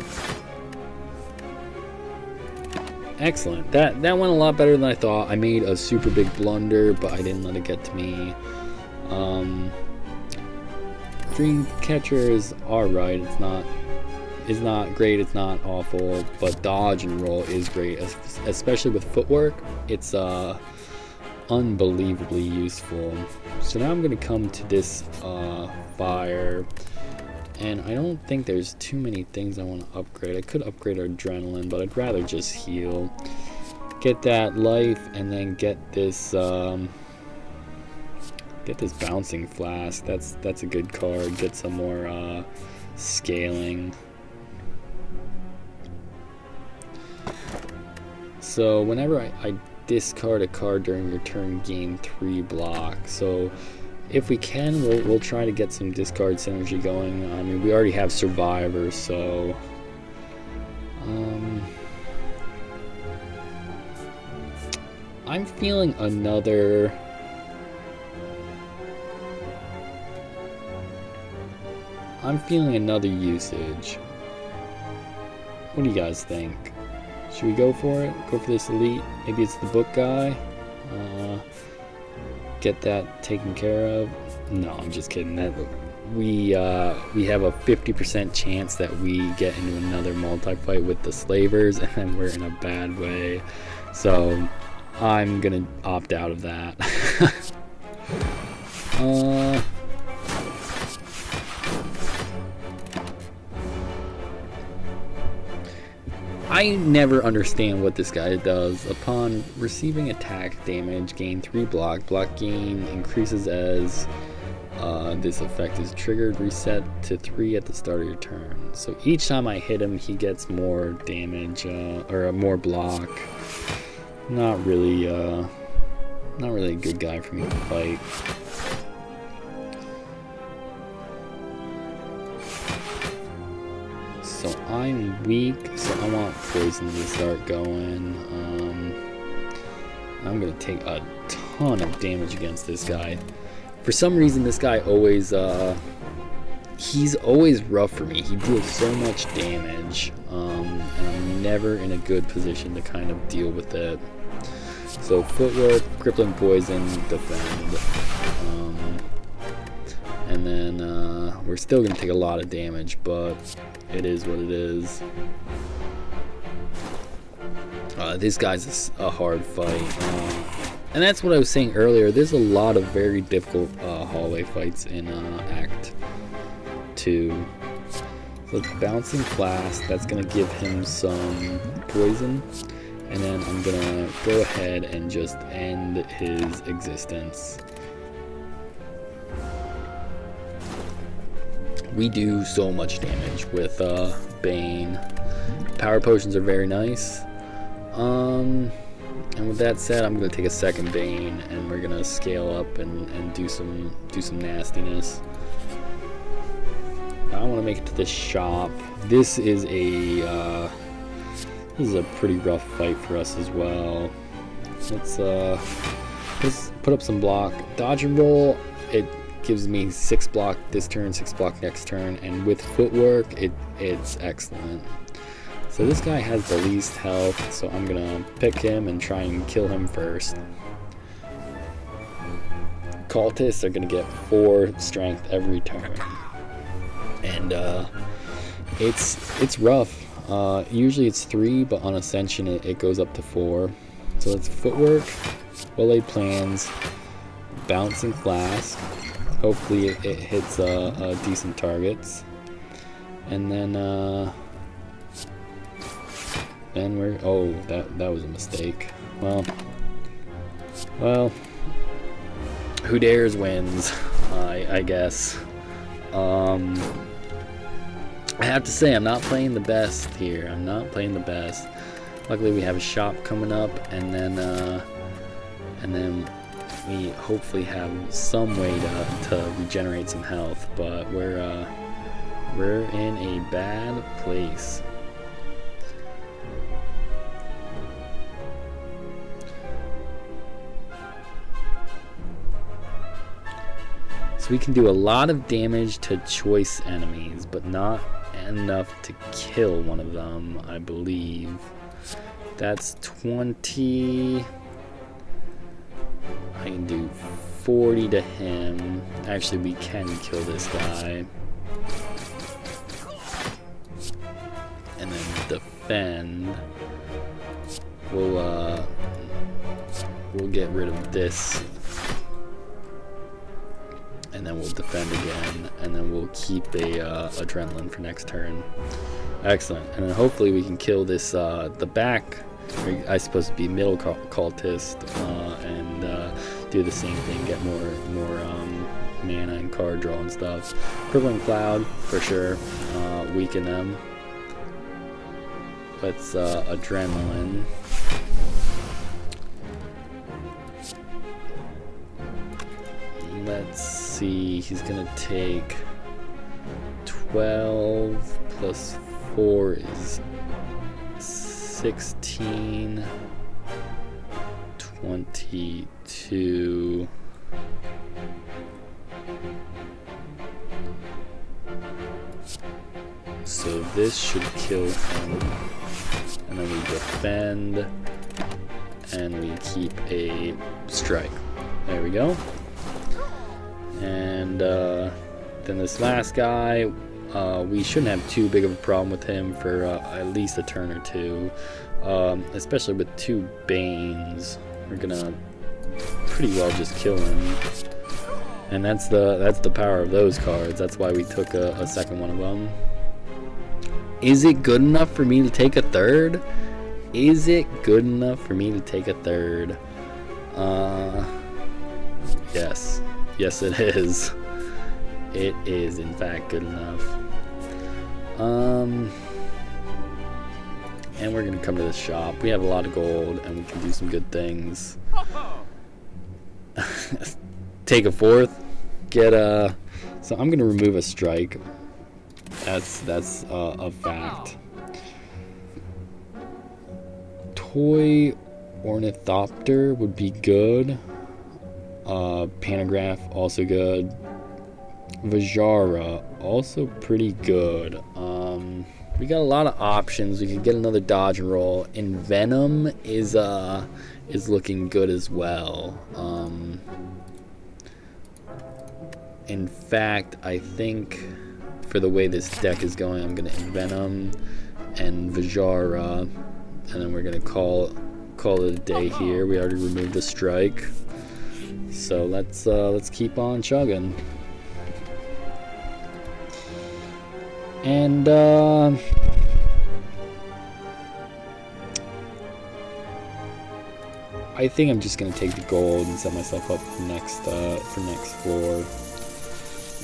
Excellent. That went a lot better than I thought. I made a super big blunder, but I didn't let it get to me. Dreamcatcher is alright. It's not great. It's not awful, but dodge and roll is great, especially with footwork. It's unbelievably useful. So now I'm going to come to this fire, And I don't think there's too many things I want to upgrade. I could upgrade our adrenaline, but I'd rather just heal. Get that life, and then get this bouncing flask. That's a good card. Get some more scaling. So whenever I discard a card during your turn, gain 3 block. So if we can, we'll try to get some discard synergy going. I mean, we already have survivors, so I'm feeling another. Usage. What do you guys think? Should we go for it? Go for this elite? Maybe it's the book guy. Get that taken care of. No, I'm just kidding. That we have a 50% chance that we get into another multi-fight with the slavers, and then we're in a bad way. So I'm gonna opt out of that. I never understand what this guy does. Upon receiving attack damage, gain 3 block. Block gain increases as this effect is triggered. Reset to 3 at the start of your turn. So each time I hit him, he gets more damage or more block. Not really a good guy for me to fight. So I'm weak, so I want poison to start going. I'm gonna take a ton of damage against this guy. For some reason, this guy always, he's always rough for me. He deals so much damage, and I'm never in a good position to kind of deal with it. So footwork, crippling poison, defend. And then we're still gonna take a lot of damage, but it is what it is. This guy's a hard fight. And that's what I was saying earlier. There's a lot of very difficult hallway fights in Act 2. So it's bouncing flask. That's going to give him some poison. And then I'm going to go ahead and just end his existence. We do so much damage with Bane. Power potions are very nice. And with that said, I'm gonna take a second Bane, and we're gonna scale up and do some nastiness. I want to make it to this shop. This is a pretty rough fight for us as well. Let's put up some block. Dodge and roll. It gives me 6 block this turn, 6 block next turn, and with footwork, it's excellent. So this guy has the least health, so I'm gonna pick him and try and kill him first. Cultists are gonna get 4 strength every turn, and it's rough. Usually it's 3, but on ascension it goes up to 4. So it's footwork, well-laid plans, bouncing flask. Hopefully it hits decent targets, and then we're that was a mistake. Well, who dares wins, I guess. I have to say, I'm not playing the best here. I'm not playing the best. Luckily, we have a shop coming up, and then we hopefully have some way to regenerate some health. But we're in a bad place. So we can do a lot of damage to choice enemies, but not enough to kill one of them, I believe. That's 20. I can do 40 to him. Actually, we can kill this guy. And then defend. We'll get rid of this and then we'll defend again, and then we'll keep a adrenaline for next turn. Excellent. And then hopefully we can kill this the back, I suppose to be middle cultist, and do the same thing, get more mana and card draw and stuff. Crippling Cloud for sure, weaken them. Let's adrenaline. Let's see, he's gonna take 12 plus 4 is 16, 22. So this should kill him, and then we defend, and we keep a strike. There we go. And then this last guy, we shouldn't have too big of a problem with him for at least a turn or two, especially with 2 Banes. We're gonna pretty well just kill him, and that's the power of those cards. That's why we took a second one of them. Is it good enough for me to take a third? Is it good enough for me to take a third? Yes. Yes, it is. It is, in fact, good enough. And we're gonna come to this shop. We have a lot of gold, and we can do some good things. Take a 4th. Get a. So I'm gonna remove a strike. That's a fact. Toy Ornithopter would be good. Pantograph also good. Vajara also pretty good. We got a lot of options. We could get another dodge and roll. And Venom is looking good as well. In fact, I think for the way this deck is going, I'm gonna Venom and Vajara, and then we're gonna call it a day here. We already removed the strike, so let's keep on chugging. And I think I'm just gonna take the gold and set myself up for next floor.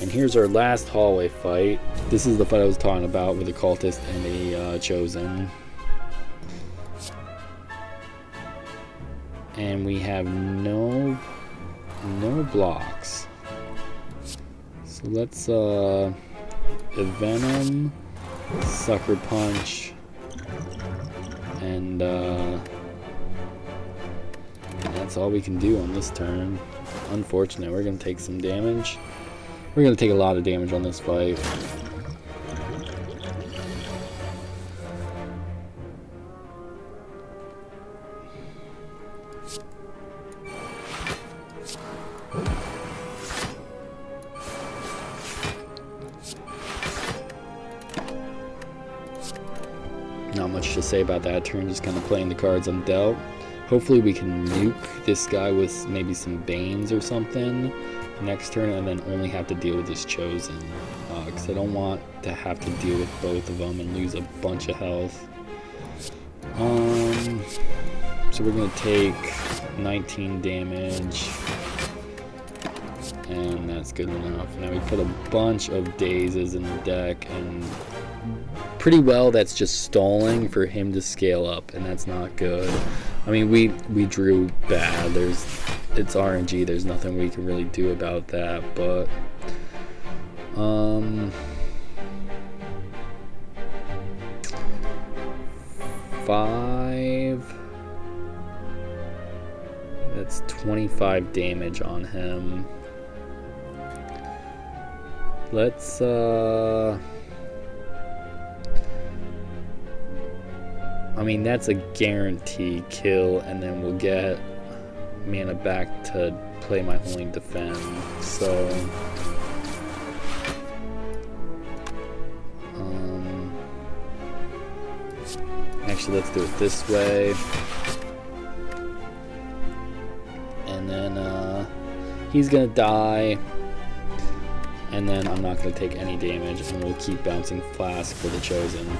And here's our last hallway fight. This is the fight I was talking about with the cultist and the chosen. And we have no blocks. So let's Venom, Sucker Punch, and that's all we can do on this turn. Unfortunate. We're gonna take some damage. We're going to take a lot of damage on this fight. Not much to say about that turn, just kind of playing the cards I'm dealt. Hopefully we can nuke this guy with maybe some Banes or something next turn, and then only have to deal with this chosen, because I don't want to have to deal with both of them and lose a bunch of health. So we're gonna take 19 damage, and that's good enough. Now we put a bunch of dazes in the deck, and pretty well that's just stalling for him to scale up, and that's not good. I mean, we drew bad. It's RNG. There's nothing we can really do about that. But five. That's 25 damage on him. Let's I mean, that's a guarantee kill, and then we'll get mana back to play my only defend. So actually, let's do it this way, and then he's gonna die. and then I'm not going to take any damage, and we'll keep bouncing Flask for the Chosen.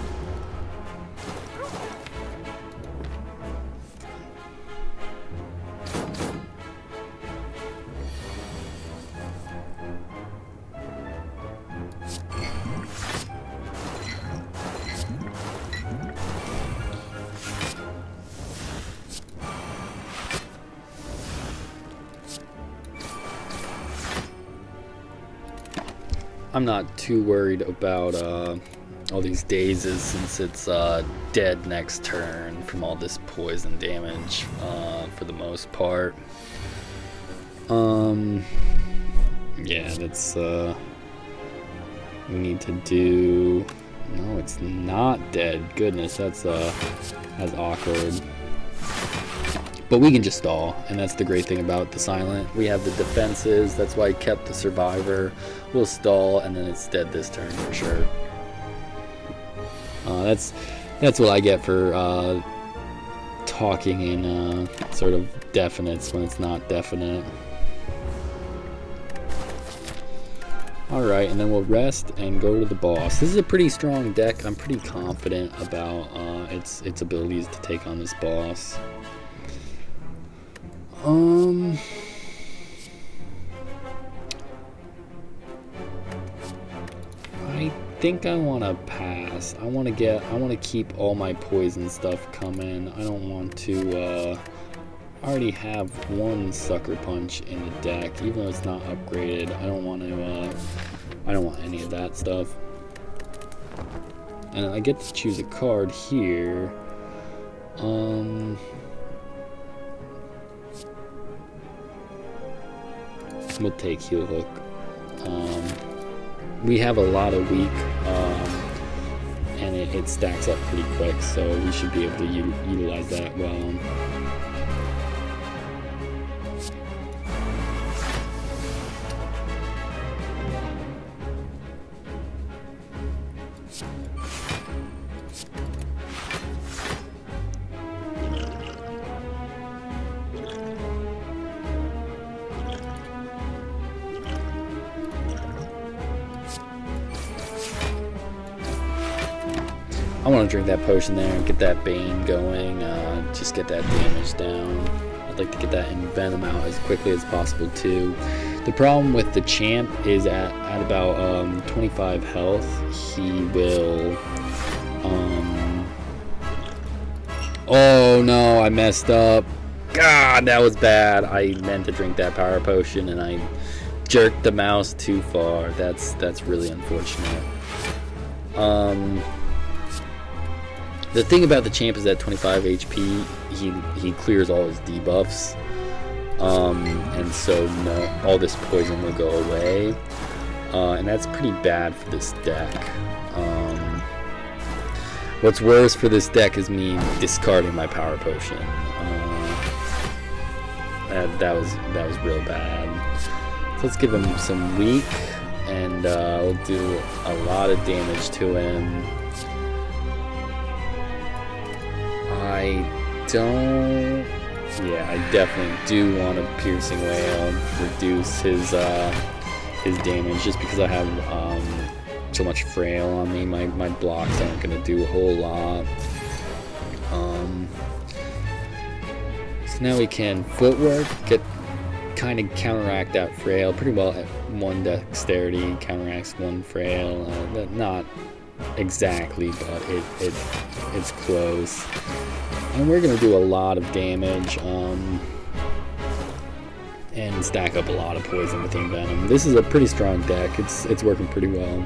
I'm not too worried about all these dazes since it's dead next turn from all this poison damage for the most part. Yeah, that's we need to do. No, it's not dead. Goodness, that's awkward. But we can just stall, and that's the great thing about the Silent. We have the defenses, that's why I kept the Survivor. We'll stall, and then it's dead this turn for sure. That's what I get for talking in sort of definites when it's not definite. Alright, and then we'll rest and go to the boss. This is a pretty strong deck. I'm pretty confident about its abilities to take on this boss. I think I want to pass. I want to keep all my poison stuff coming. I don't want to I already have one Sucker Punch in the deck, even though it's not upgraded. I don't want any of that stuff. And I get to choose a card here. We'll take Heel Hook. We have a lot of weak, and it stacks up pretty quick, so we should be able to utilize that well. I want to drink that potion there and get that Bane going, just get that damage down. I'd like to get that Venom out as quickly as possible too. The problem with the champ is at about 25 health, he will... Oh no, I messed up. God, that was bad. I meant to drink that power potion and I jerked the mouse too far. That's really unfortunate. The thing about the champ is that 25 HP, he clears all his debuffs, and so all this poison will go away, and that's pretty bad for this deck. What's worse for this deck is me discarding my power potion. That was real bad. So let's give him some weak, and we'll do a lot of damage to him. I definitely do want a Piercing Wail, reduce his damage, just because I have so much frail on me. My blocks aren't going to do a whole lot. So now we can footwork, kind of counteract that frail pretty well. At 1 dexterity counteracts 1 frail, not exactly, but it's close. And we're going to do a lot of damage and stack up a lot of poison with Venom. This is a pretty strong deck. It's working pretty well.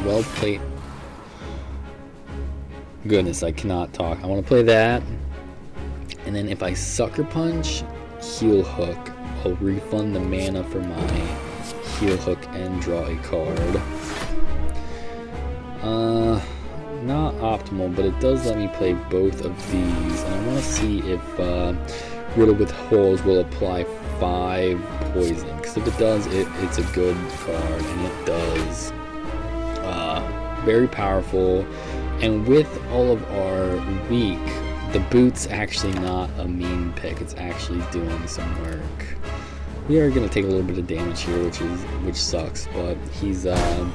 Well played. Goodness, I cannot talk. I want to play that. And then if I Sucker Punch, Heel Hook, I'll refund the mana for my Heel Hook and draw a card. Not optimal, but it does let me play both of these. And I want to see if Riddle with Holes will apply 5 poison. Because if it does, it's a good card, and it does. Very powerful. And with all of our weak, the boot's actually not a mean pick. It's actually doing some work. We are going to take a little bit of damage here, which sucks, but he's in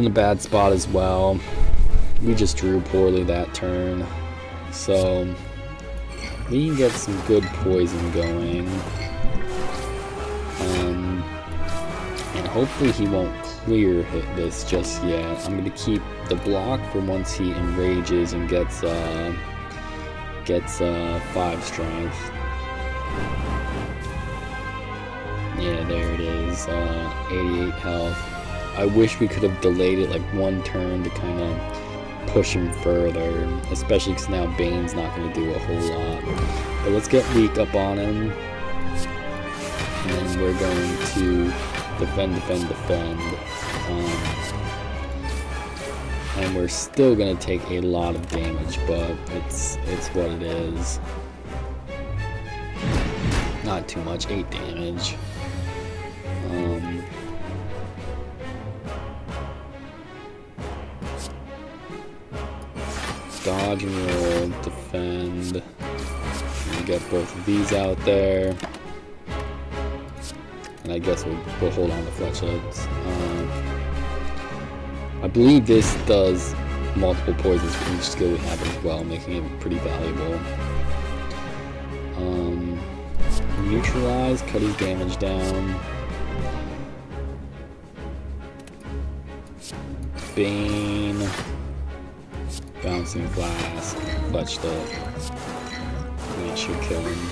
a bad spot as well. We just drew poorly that turn, so we can get some good poison going, and hopefully he won't clear hit this just yet. I'm going to keep the block for once he enrages and gets 5 strength. Yeah, there it is, 88 health. I wish we could have delayed it like one turn to kind of push him further, especially because now Bane's not going to do a whole lot. But let's get weak up on him, and then we're going to defend. And we're still going to take a lot of damage, but it's what it is. Not too much, 8 damage. Dodge and roll, defend, and get both of these out there. And I guess we'll hold on to fletchlets. I believe this does multiple poisons for each skill we have as well, making it pretty valuable. Neutralize, cut his damage down. Bane, bouncing flask, fletchlet. That should kill him.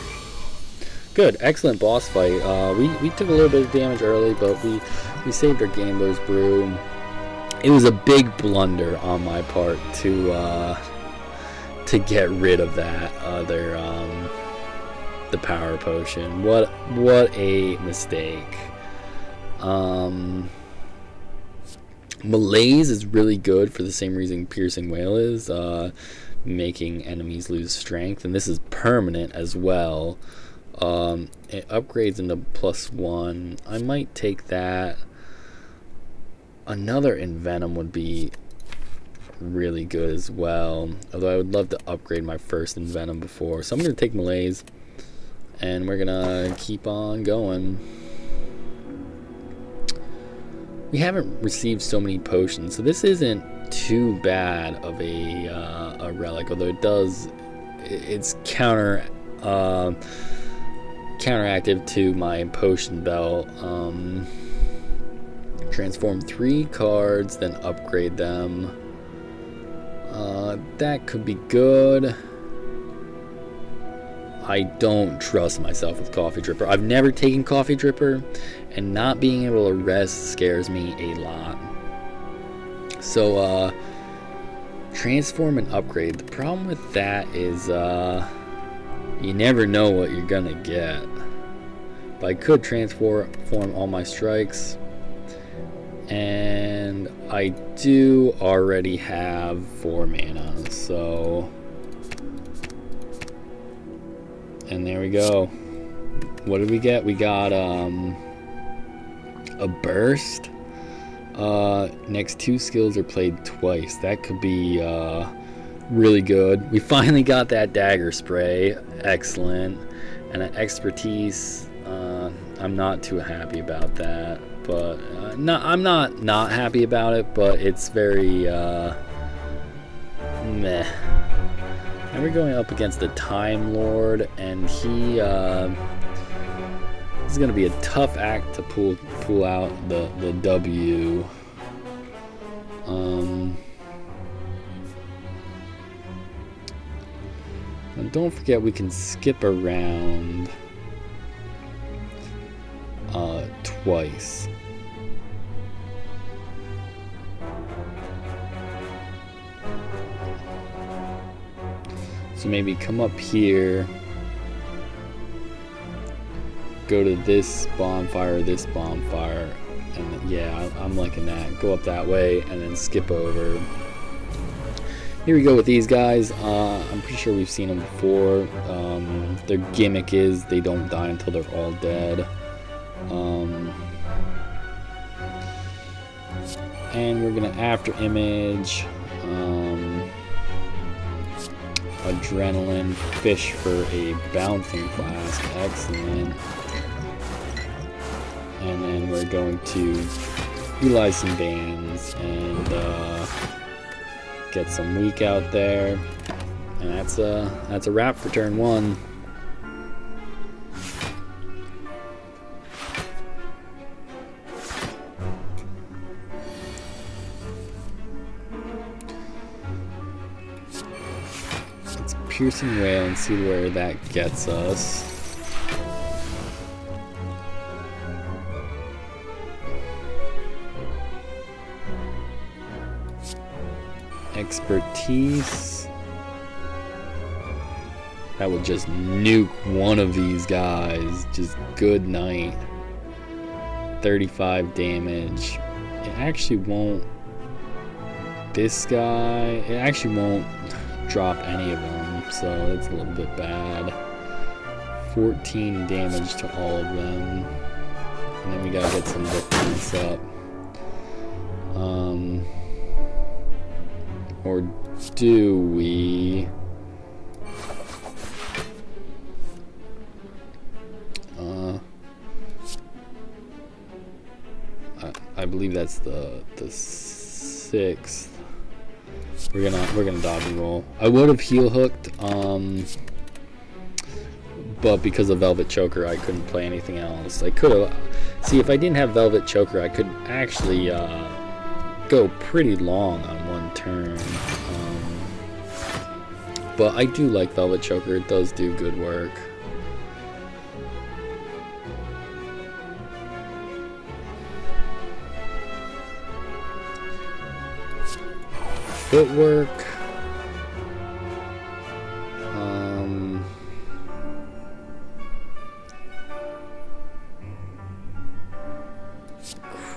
Good, excellent boss fight. We took a little bit of damage early, but we saved our Gambler's Brew. It was a big blunder on my part to get rid of that other the power potion. What a mistake. Malaise is really good for the same reason Piercing Wail is, making enemies lose strength, and this is permanent as well. It upgrades into +1. I might take that. Another Envenom would be really good as well, although I would love to upgrade my first Envenom before. So I'm going to take Malaise, and we're going to keep on going. We haven't received so many potions, so this isn't too bad of a relic, although it's counteractive to my potion belt. Transform 3 cards, then upgrade them. That could be good. I don't trust myself with Coffee Dripper. I've never taken Coffee Dripper, and not being able to rest scares me a lot. So, transform and upgrade. The problem with that is, you never know what you're gonna get. But I could transform all my strikes, and I do already have 4 mana, so... And there we go. What did we get? We got a burst. Next 2 skills are played twice. That could be really good. We finally got that dagger spray. Excellent. And an expertise. I'm not too happy about that, but I'm not happy about it, but it's very meh. And we're going up against the Time Lord, and he this is going to be a tough act to pull out the W. And don't forget we can skip around twice. So maybe come up here, go to this bonfire, and yeah, I'm liking that. Go up that way and then skip over. Here we go with these guys. I'm pretty sure we've seen them before. Their gimmick is they don't die until they're all dead. And we're gonna after image. Adrenaline, fish for a bouncing flask, excellent. And then we're going to utilize some Banes and get some weak out there. And that's a wrap for turn 1. Let's piercing wail and see where that gets us. Expertise. That will just nuke one of these guys. Just good night. 35 damage. It actually won't. This guy. It actually won't drop any of them. So that's a little bit bad. 14 damage to all of them. And then we gotta get some defense up. Or do we? I believe that's the 6th. We're gonna dodge and roll. I would have heel hooked, but because of Velvet Choker, I couldn't play anything else. I could have. See, if I didn't have Velvet Choker, I could actually go pretty long on one turn. But I do like Velvet Choker. It does do good work. Footwork.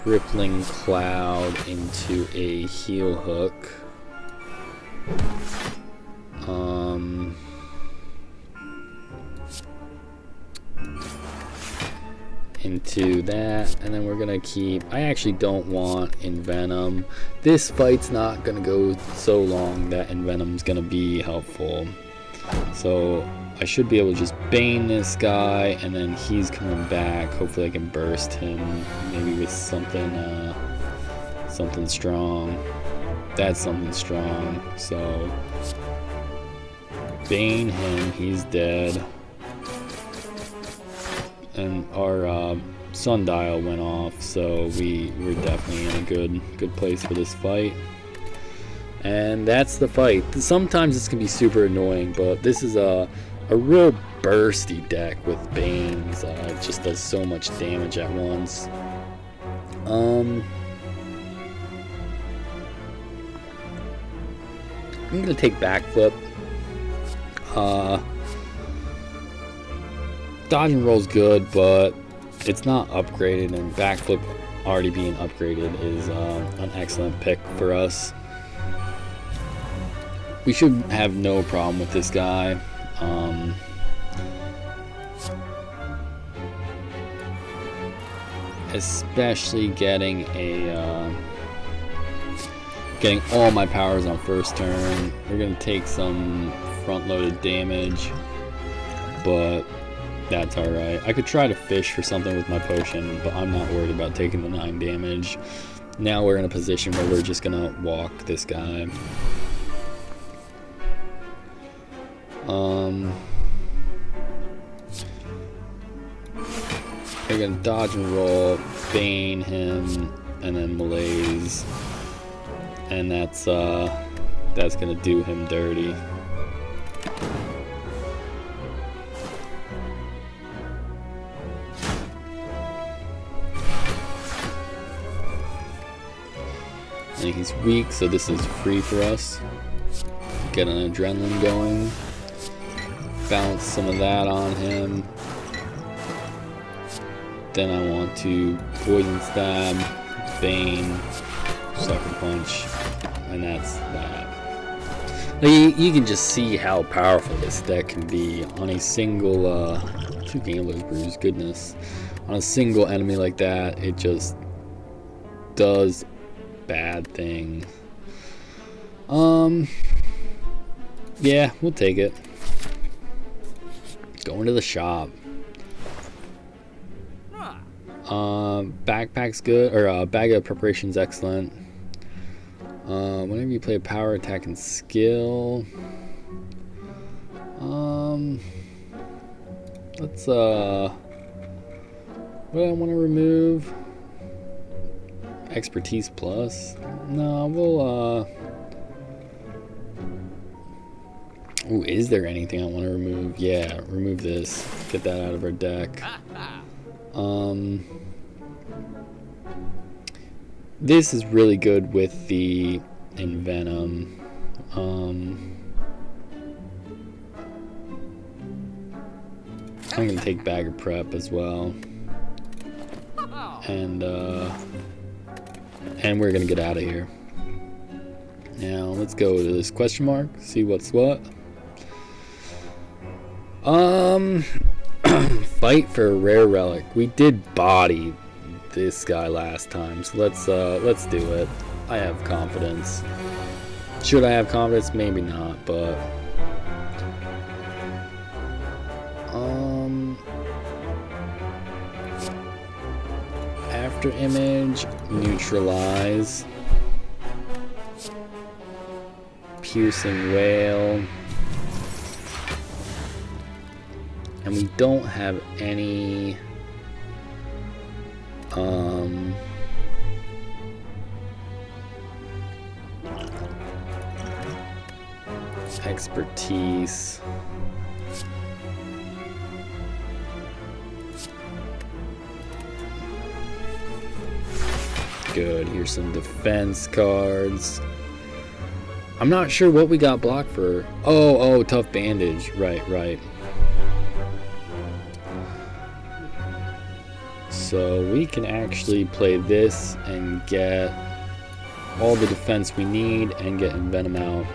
Crippling Cloud into a heel hook. Into that, and then we're gonna keep. I actually don't want Envenom. This fight's not gonna go so long that Envenom's gonna be helpful. So I should be able to just Bane this guy, and then he's coming back. Hopefully I can burst him, maybe with something strong. That's something strong. So Bane him, he's dead. And our sundial went off, so we're definitely in a good place for this fight. And that's the fight. Sometimes this can be super annoying, but this is a real bursty deck with Banes. It just does so much damage at once. I'm gonna take backflip. Dodge and roll's good, but it's not upgraded, and backflip already being upgraded is an excellent pick for us. We should have no problem with this guy. Especially getting all my powers on first turn. We're gonna take some front-loaded damage, but that's alright. I could try to fish for something with my potion, but I'm not worried about taking the 9 damage. Now we're in a position where we're just gonna walk this guy. We're gonna dodge and roll, Bane him, and then Malaise. And that's gonna do him dirty. And he's weak, so this is free for us. Get an adrenaline going. Bounce some of that on him. Then I want to poison stab, Bane, sucker punch, and that's that. You can just see how powerful this deck can be on a single 2 Gambler's Brews, goodness. On a single enemy like that, it just does bad things. Yeah, we'll take it. Going to the shop. Backpack's good, or bag of preparation's excellent. Whenever you play power, attack, and skill. Let's what do I want to remove? Expertise plus? No, we'll ooh, is there anything I want to remove? Yeah, remove this. Get that out of our deck. This is really good with the Envenom. I'm gonna take Bag of Prep as well. And we're gonna get out of here. Now let's go to this question mark, see what's what. Fight for a rare relic. We did body this guy last time, so let's do it. I have confidence. Should I have confidence? Maybe not, but after image, neutralize, piercing wail, and we don't have any expertise. Good. Here's some defense cards. I'm not sure what we got blocked for. Oh, tough bandage. Right. So we can actually play this and get all the defense we need and get Envenom out,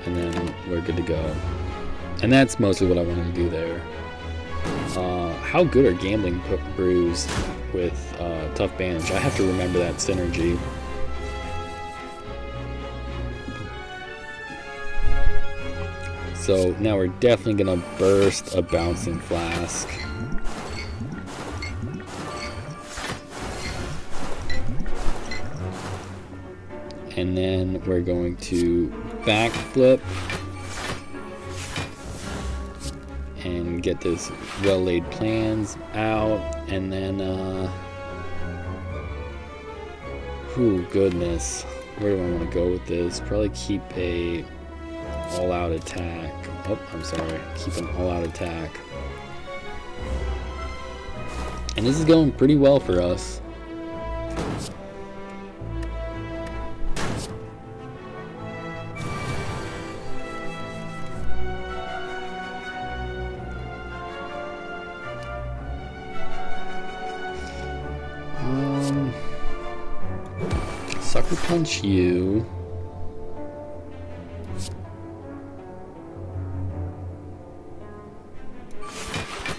and then we're good to go. And that's mostly what I wanted to do there. How good are Gambling Brews with Tough Bandage? I have to remember that synergy. So now we're definitely gonna burst a Bouncing Flask. And then we're going to backflip and get this well-laid plans out, and then ooh, goodness, where do I want to go with this? Probably keep a all-out attack. Oh, I'm sorry, keep an all-out attack. And this is going pretty well for us. Sucker Punch you.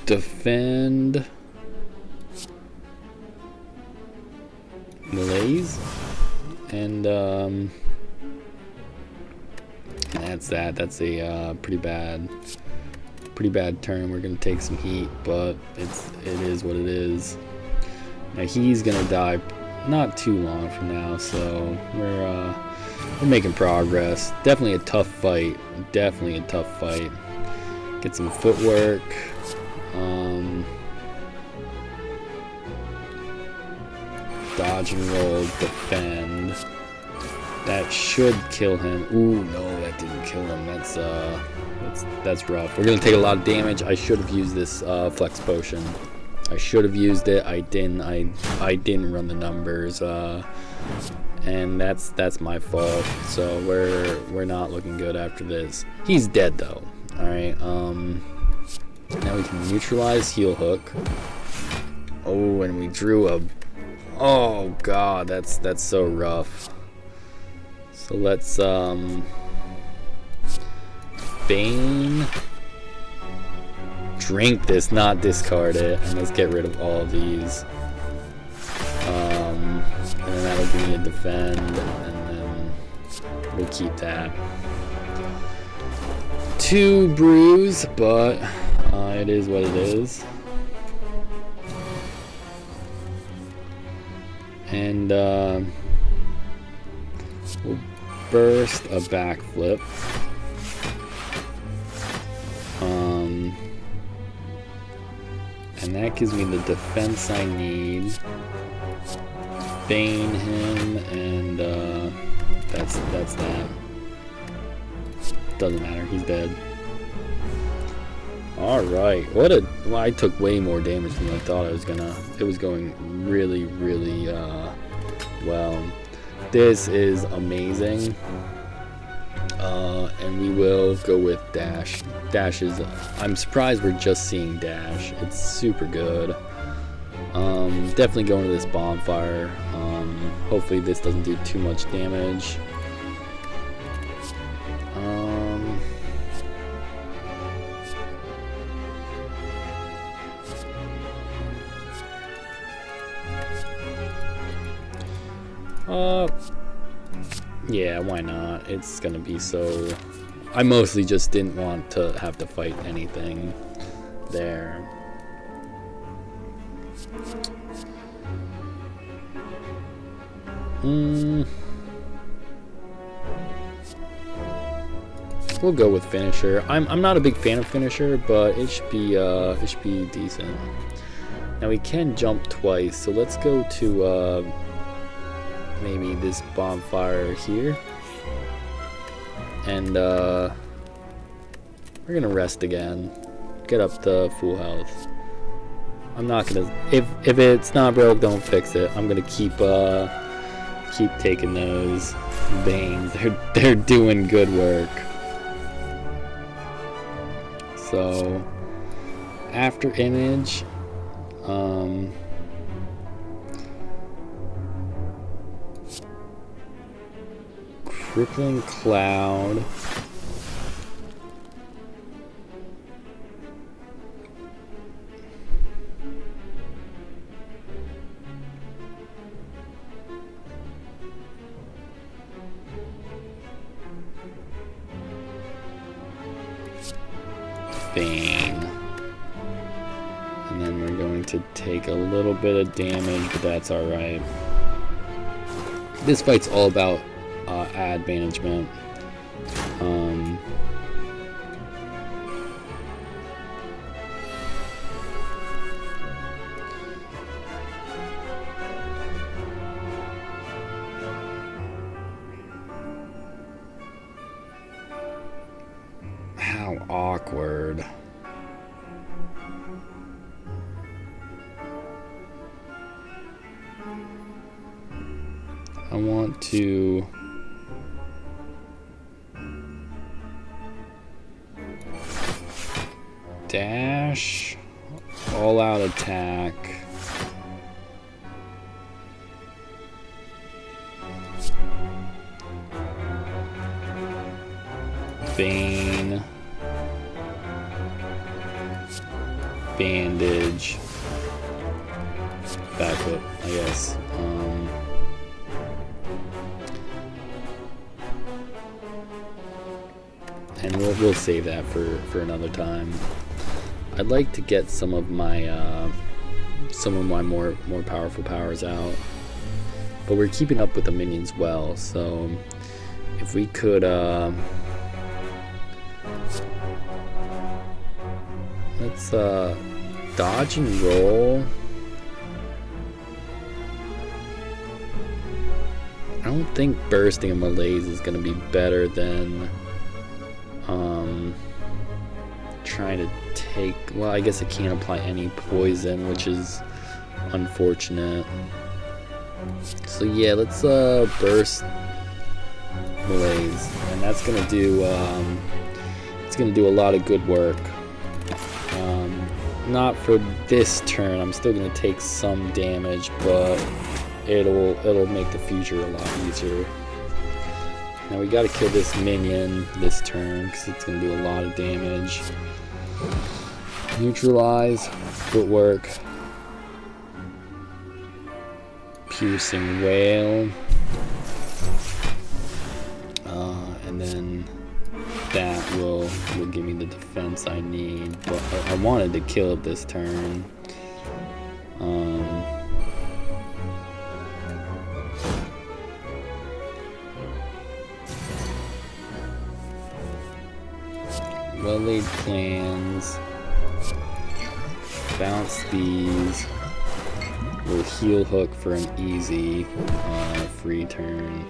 Defend. Malaise. And that's that. That's a pretty bad turn. We're gonna take some heat, but it is what it is. Now he's gonna die not too long from now, so we're making progress. Definitely a tough fight. Get some footwork. Dodge and roll, defend. That should kill him. Ooh, no, that didn't kill him. That's rough. We're gonna take a lot of damage. I should have used this flex potion. I should have used it. I didn't. I didn't run the numbers, and that's my fault. So we're not looking good after this. He's dead though. All right. Now we can neutralize heal hook. Oh, and we drew a. Oh God, that's so rough. So let's Bane. Drink this, not discard it, and let's get rid of all of these. And then that'll give me a defend, and then we'll keep that. 2 bruise, but it is what it is. And we'll burst a backflip. And that gives me the defense I need. Bane him, and that's that. Doesn't matter, he's dead. Alright, well, I took way more damage than I thought I was gonna. It was going really, really well. This is amazing. And we will go with dash. Dash is, I'm surprised we're just seeing dash. It's super good. Definitely going to this bonfire. Hopefully this doesn't do too much damage. Yeah, why not? It's gonna be so... I mostly just didn't want to have to fight anything there. We'll go with finisher. I'm not a big fan of finisher, but it should be decent. Now we can jump twice, so let's go to maybe this bonfire here, and we're gonna rest again, get up to full health. I'm not gonna, if it's not broke, don't fix it. I'm gonna keep taking those banes. They're doing good work. So after image, crippling cloud, Bane, and then we're going to take a little bit of damage, but that's alright. This fight's all about ad management. How awkward. I want to dash, all out attack. Bane. Bandage. Backflip, I guess. And we'll save that for another time. I'd like to get some of my more powerful powers out, but we're keeping up with the minions well. So if we could let's dodge and roll. I don't think bursting a malaise is going to be better than trying to take, well, I guess I can't apply any poison, which is unfortunate. So yeah, let's burst malaise, and that's gonna do it's gonna do a lot of good work. Not for this turn. I'm still gonna take some damage, but it'll make the future a lot easier. Now we gotta kill this minion this turn because it's gonna do a lot of damage. Neutralize, footwork, piercing wail, and then that will give me the defense I need. But I wanted to kill it this turn. Well-laid plans. Bounce these. We'll heal hook for an easy free turn.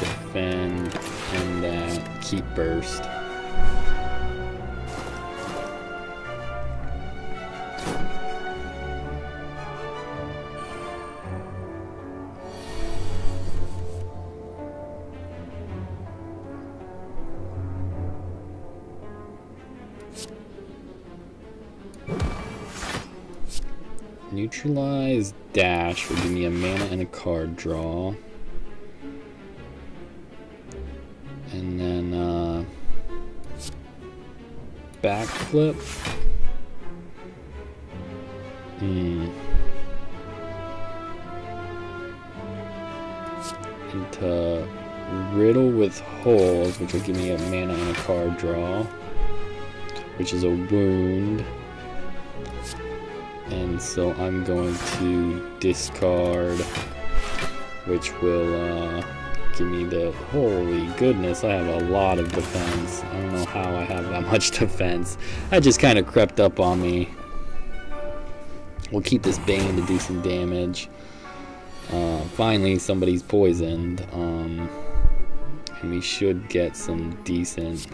Defend and keep burst. Neutralize dash will give me a mana and a card draw. And then backflip. Into riddle with holes, which will give me a mana and a card draw, which is a wound. And so I'm going to discard, which will give me the, holy goodness, I have a lot of defense. I don't know how I have that much defense. That just kind of crept up on me. We'll keep this Bane to do some damage. Finally, somebody's poisoned. And we should get some decent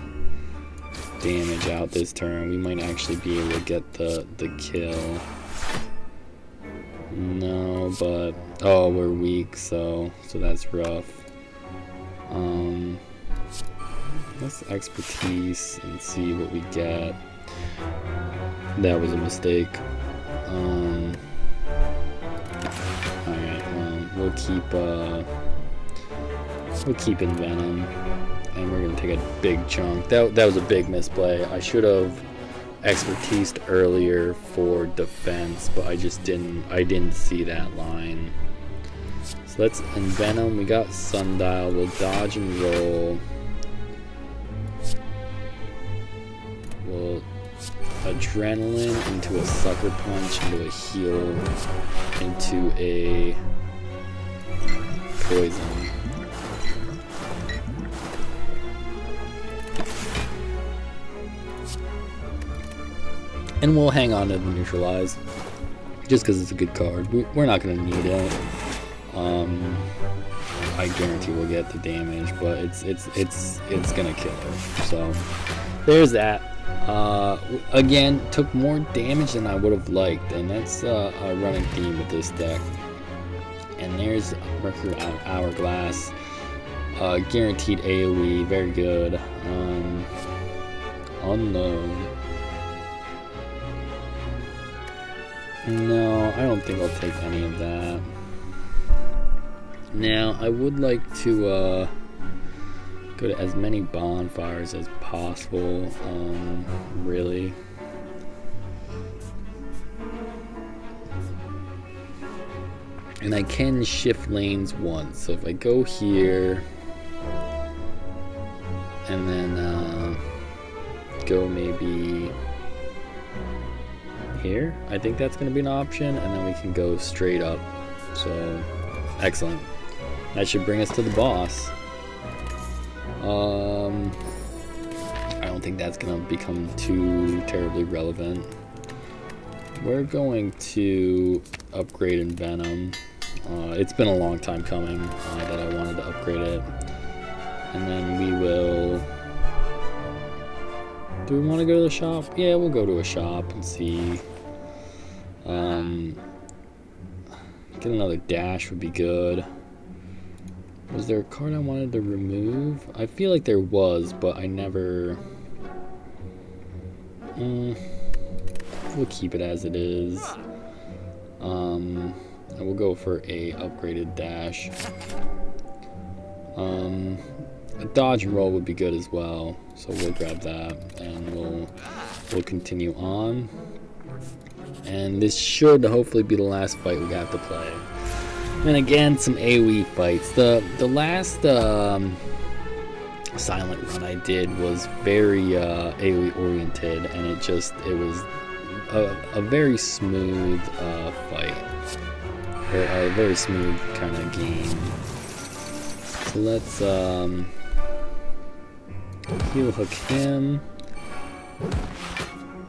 damage out this turn. We might actually be able to get the kill. No, but oh, we're weak, so that's rough. Let's expertise and see what we get. That was a mistake. Alright, we'll keep in Venom, and we're gonna take a big chunk. That was a big misplay. I should have expertised earlier for defense, but I didn't see that line. So let's envenom. We got Sundial. We'll dodge and roll. We'll adrenaline into a sucker punch, into a heal, into a poison. And we'll hang on to the neutralize, just because it's a good card. We're not going to need it. I guarantee we'll get the damage, but it's going to kill her. So there's that. Again, took more damage than I would have liked, and that's a running theme with this deck. And there's Mercury Hourglass, guaranteed AoE, very good. Unknown. No, I don't think I'll take any of that. Now, I would like to go to as many bonfires as possible, really. And I can shift lanes once, so if I go here, and then go maybe here, I think that's going to be an option, and then we can go straight up. So excellent. That should bring us to the boss. I don't think that's going to become too terribly relevant. We're going to upgrade in Venom. It's been a long time coming that I wanted to upgrade it. And then we will... Do we want to go to the shop? Yeah, we'll go to a shop and see. Get another dash would be good. Was there a card I wanted to remove? I feel like there was, but I never... We'll keep it as it is. And we'll go for a upgraded dash. A dodge and roll would be good as well, so we'll grab that, and we'll continue on. And this should hopefully be the last fight we have to play. And again, some AoE fights. The last silent run I did was very AoE oriented, and it was a very smooth fight, or a very smooth kind of game. So let's heal hook him,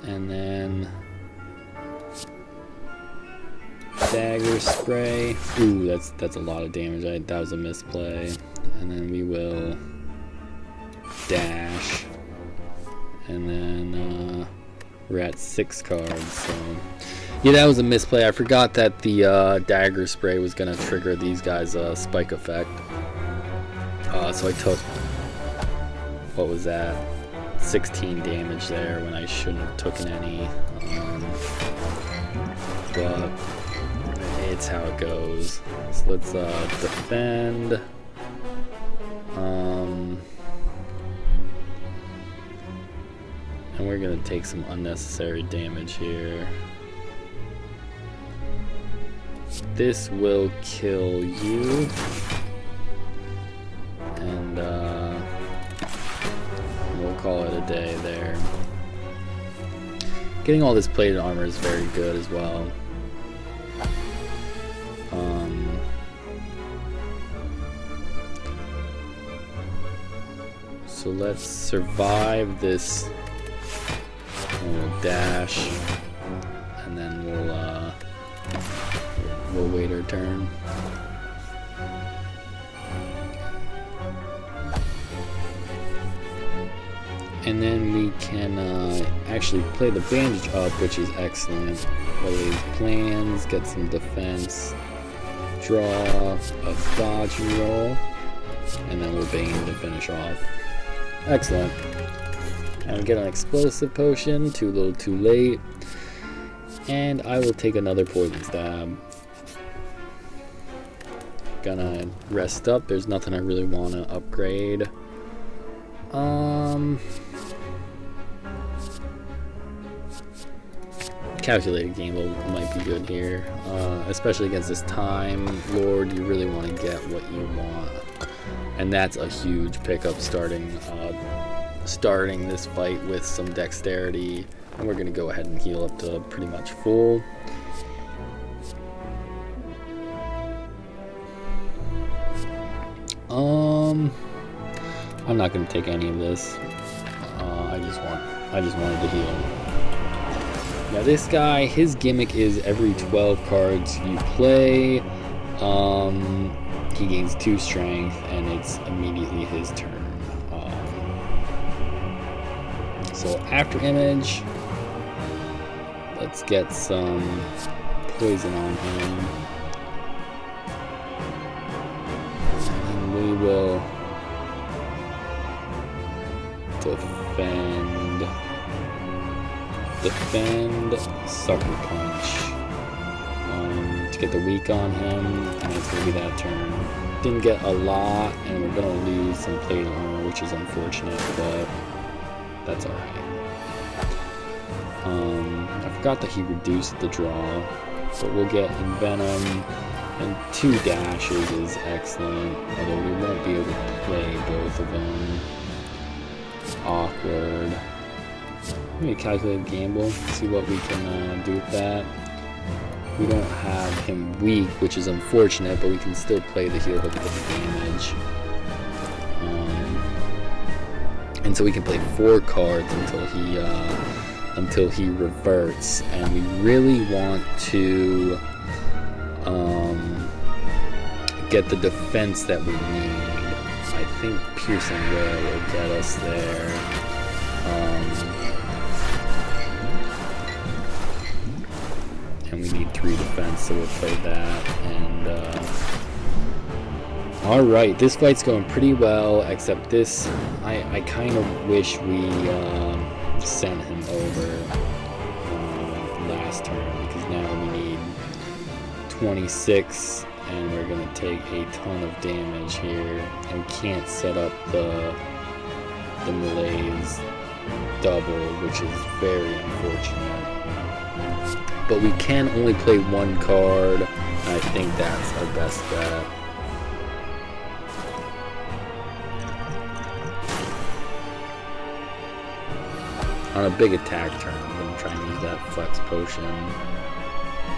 and then dagger spray. Ooh, that's a lot of damage. That was a misplay. And then we will dash, and then we're at 6 cards. So yeah, that was a misplay. I forgot that the dagger spray was gonna trigger these guys' spike effect. So I took, what was that, 16 damage there when I shouldn't have taken any. But it's how it goes. So let's defend. And we're gonna take some unnecessary damage here. This will kill you. And we'll call it a day there. Getting all this plated armor is very good as well. So let's survive this. We'll dash, and then we'll wait our turn. And then we can actually play the bandage up, which is excellent. Play these plans, get some defense, draw a dodge roll, and then we'll Bane to finish off. Excellent. And we get an explosive potion, too little too late. And I will take another poison stab. Gonna rest up, there's nothing I really want to upgrade. Calculated gamble might be good here, especially against this time lord. You really want to get what you want, and that's a huge pickup starting this fight with some dexterity. And we're gonna go ahead and heal up to pretty much full. I'm not gonna take any of this. I just wanted to heal. Now this guy, his gimmick is every 12 cards you play, he gains 2 strength, and it's immediately his turn. So after image, let's get some poison on him, and we will defend sucker punch to get the weak on him, and it's gonna be that turn. Didn't get a lot, and we're gonna lose some plate armor, which is unfortunate, but that's alright. I forgot that he reduced the draw, but we'll get Envenom, and 2 dashes is excellent, although we won't be able to play both of them. Awkward. Maybe calculate gamble, see what we can do with that. We don't have him weak, which is unfortunate, but we can still play the heal hook with the damage. And so we can play 4 cards until he reverts, and we really want to get the defense that we need. I think Piercing Ray will get us there. And we need 3 defense, so we'll play that. And alright, this fight's going pretty well, except this, I kind of wish we sent him over last turn, because now we need 26, and we're going to take a ton of damage here, and we can't set up the melee's double, which is very unfortunate. But we can only play 1 card. I think that's our best bet. On a big attack turn, I'm going to try and use that flex potion.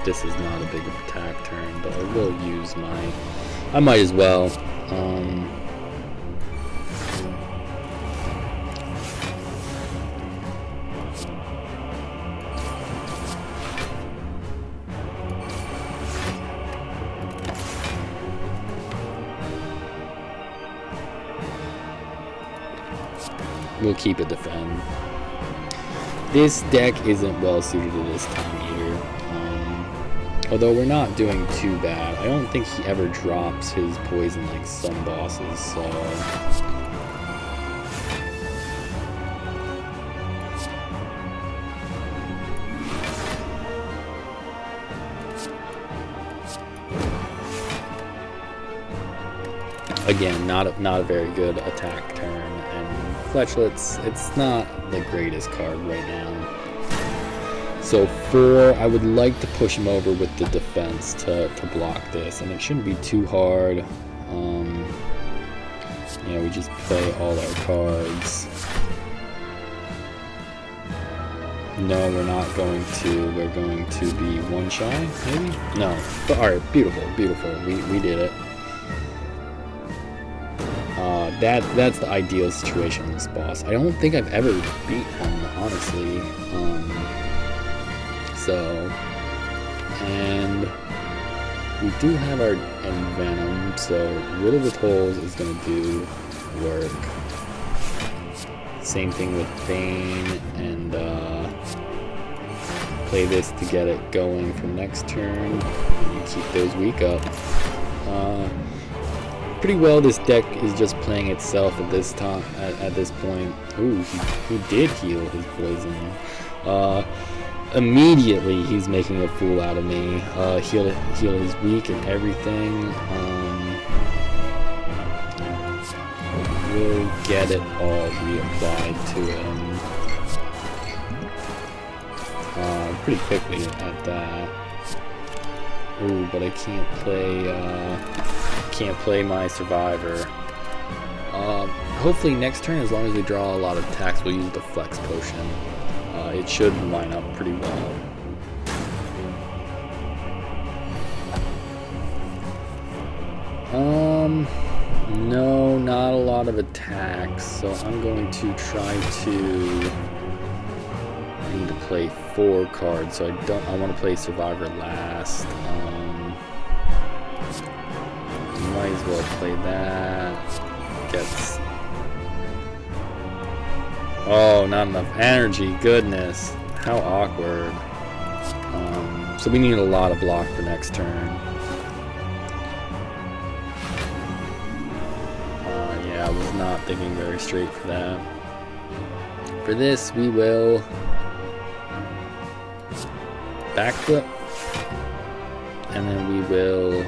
This is not a big attack turn, but I will use my... I might as well. We'll keep it defend. This deck isn't well suited to this time either. Although we're not doing too bad. I don't think he ever drops his poison like some bosses, so... Again, not a very good attack turn, and Fletchlet's, it's not the greatest card right now. So 4, I would like to push him over with the defense to block this, and it shouldn't be too hard. Yeah, we just play all our cards. No, we're not going to. We're going to be 1 shy, maybe? No. But alright, beautiful, beautiful. We did it. That's the ideal situation on this boss. I don't think I've ever beat him, honestly. And we do have our Envenom, so Riddle with Holes is going to do work. Same thing with Bane, and play this to get it going for next turn. And keep those weak up. Pretty well, this deck is just playing itself at this time. At this point, ooh, he did heal his poison. Immediately, he's making a fool out of me. Heal his weak and everything. We'll get it all reapplied to him pretty quickly at that. Ooh, but I can't play my survivor. Hopefully next turn, as long as we draw a lot of attacks, we'll use the flex potion. It should line up pretty well. No, not a lot of attacks, so I'm going to try to... I need to play 4 cards, so I want to play Survivor last. Might as well play that. Gets... Oh, not enough energy. Goodness. How awkward. So we need a lot of block for next turn. Yeah, I was not thinking very straight for that. For this, we will backflip. And then we will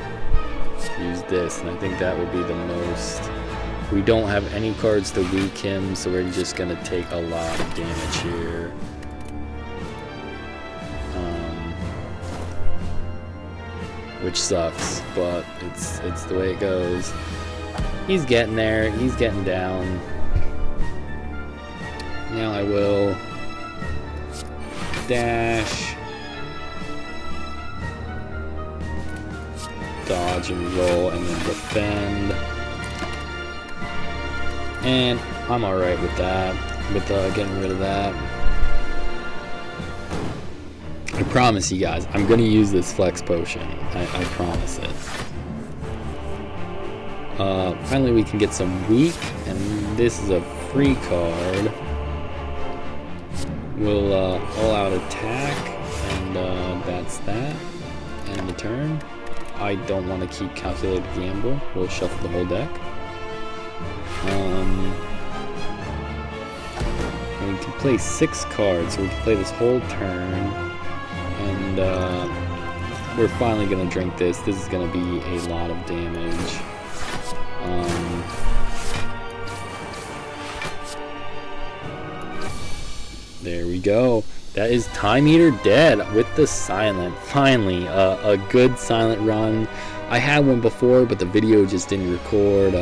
use this. And I think that would be the most... We don't have any cards to weak him, so we're just going to take a lot of damage here. Which sucks, but it's the way it goes. He's getting there. He's getting down. Now I will dash, dodge and roll, and then defend. And I'm alright with that, with getting rid of that. I promise you guys, I'm going to use this flex potion. I promise it. Finally, we can get some weak, and this is a free card. We'll all-out attack, and that's that. End the turn. I don't want to keep calculated gamble. We'll shuffle the whole deck. We can play 6 cards, so we can play this whole turn, and we're finally going to drink this. This is going to be a lot of damage. There we go. That is Time Eater dead with the silent. Finally, a good silent run. I had one before, but the video just didn't record.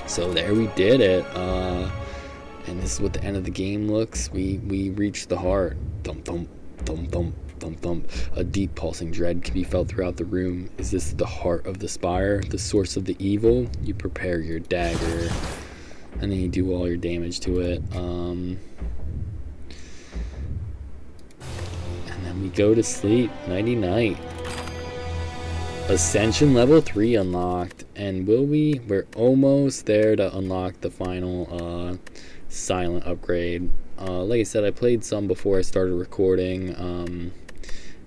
So there we did it. And this is what the end of the game looks. We reached the heart. Thump, thump, thump, thump, thump, thump. A deep pulsing dread can be felt throughout the room. Is this the heart of the Spire? The source of the evil? You prepare your dagger, and then you do all your damage to it. And then we go to sleep. Nighty night. Ascension level 3 unlocked. And will we? We're almost there to unlock the final silent upgrade. Like I said, I played some before I started recording,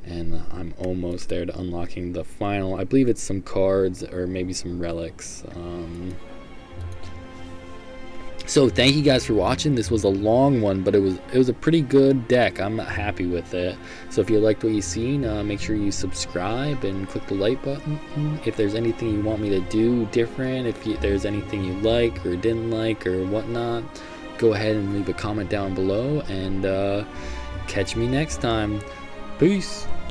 and I'm almost there to unlocking the final. I believe it's some cards or maybe some relics. So thank you guys for watching. This was a long one, but it was a pretty good deck. I'm happy with it. So if you liked what you've seen, make sure you subscribe and click the like button. If there's anything you want me to do different, if there's anything you like or didn't like or whatnot, go ahead and leave a comment down below, and catch me next time. Peace.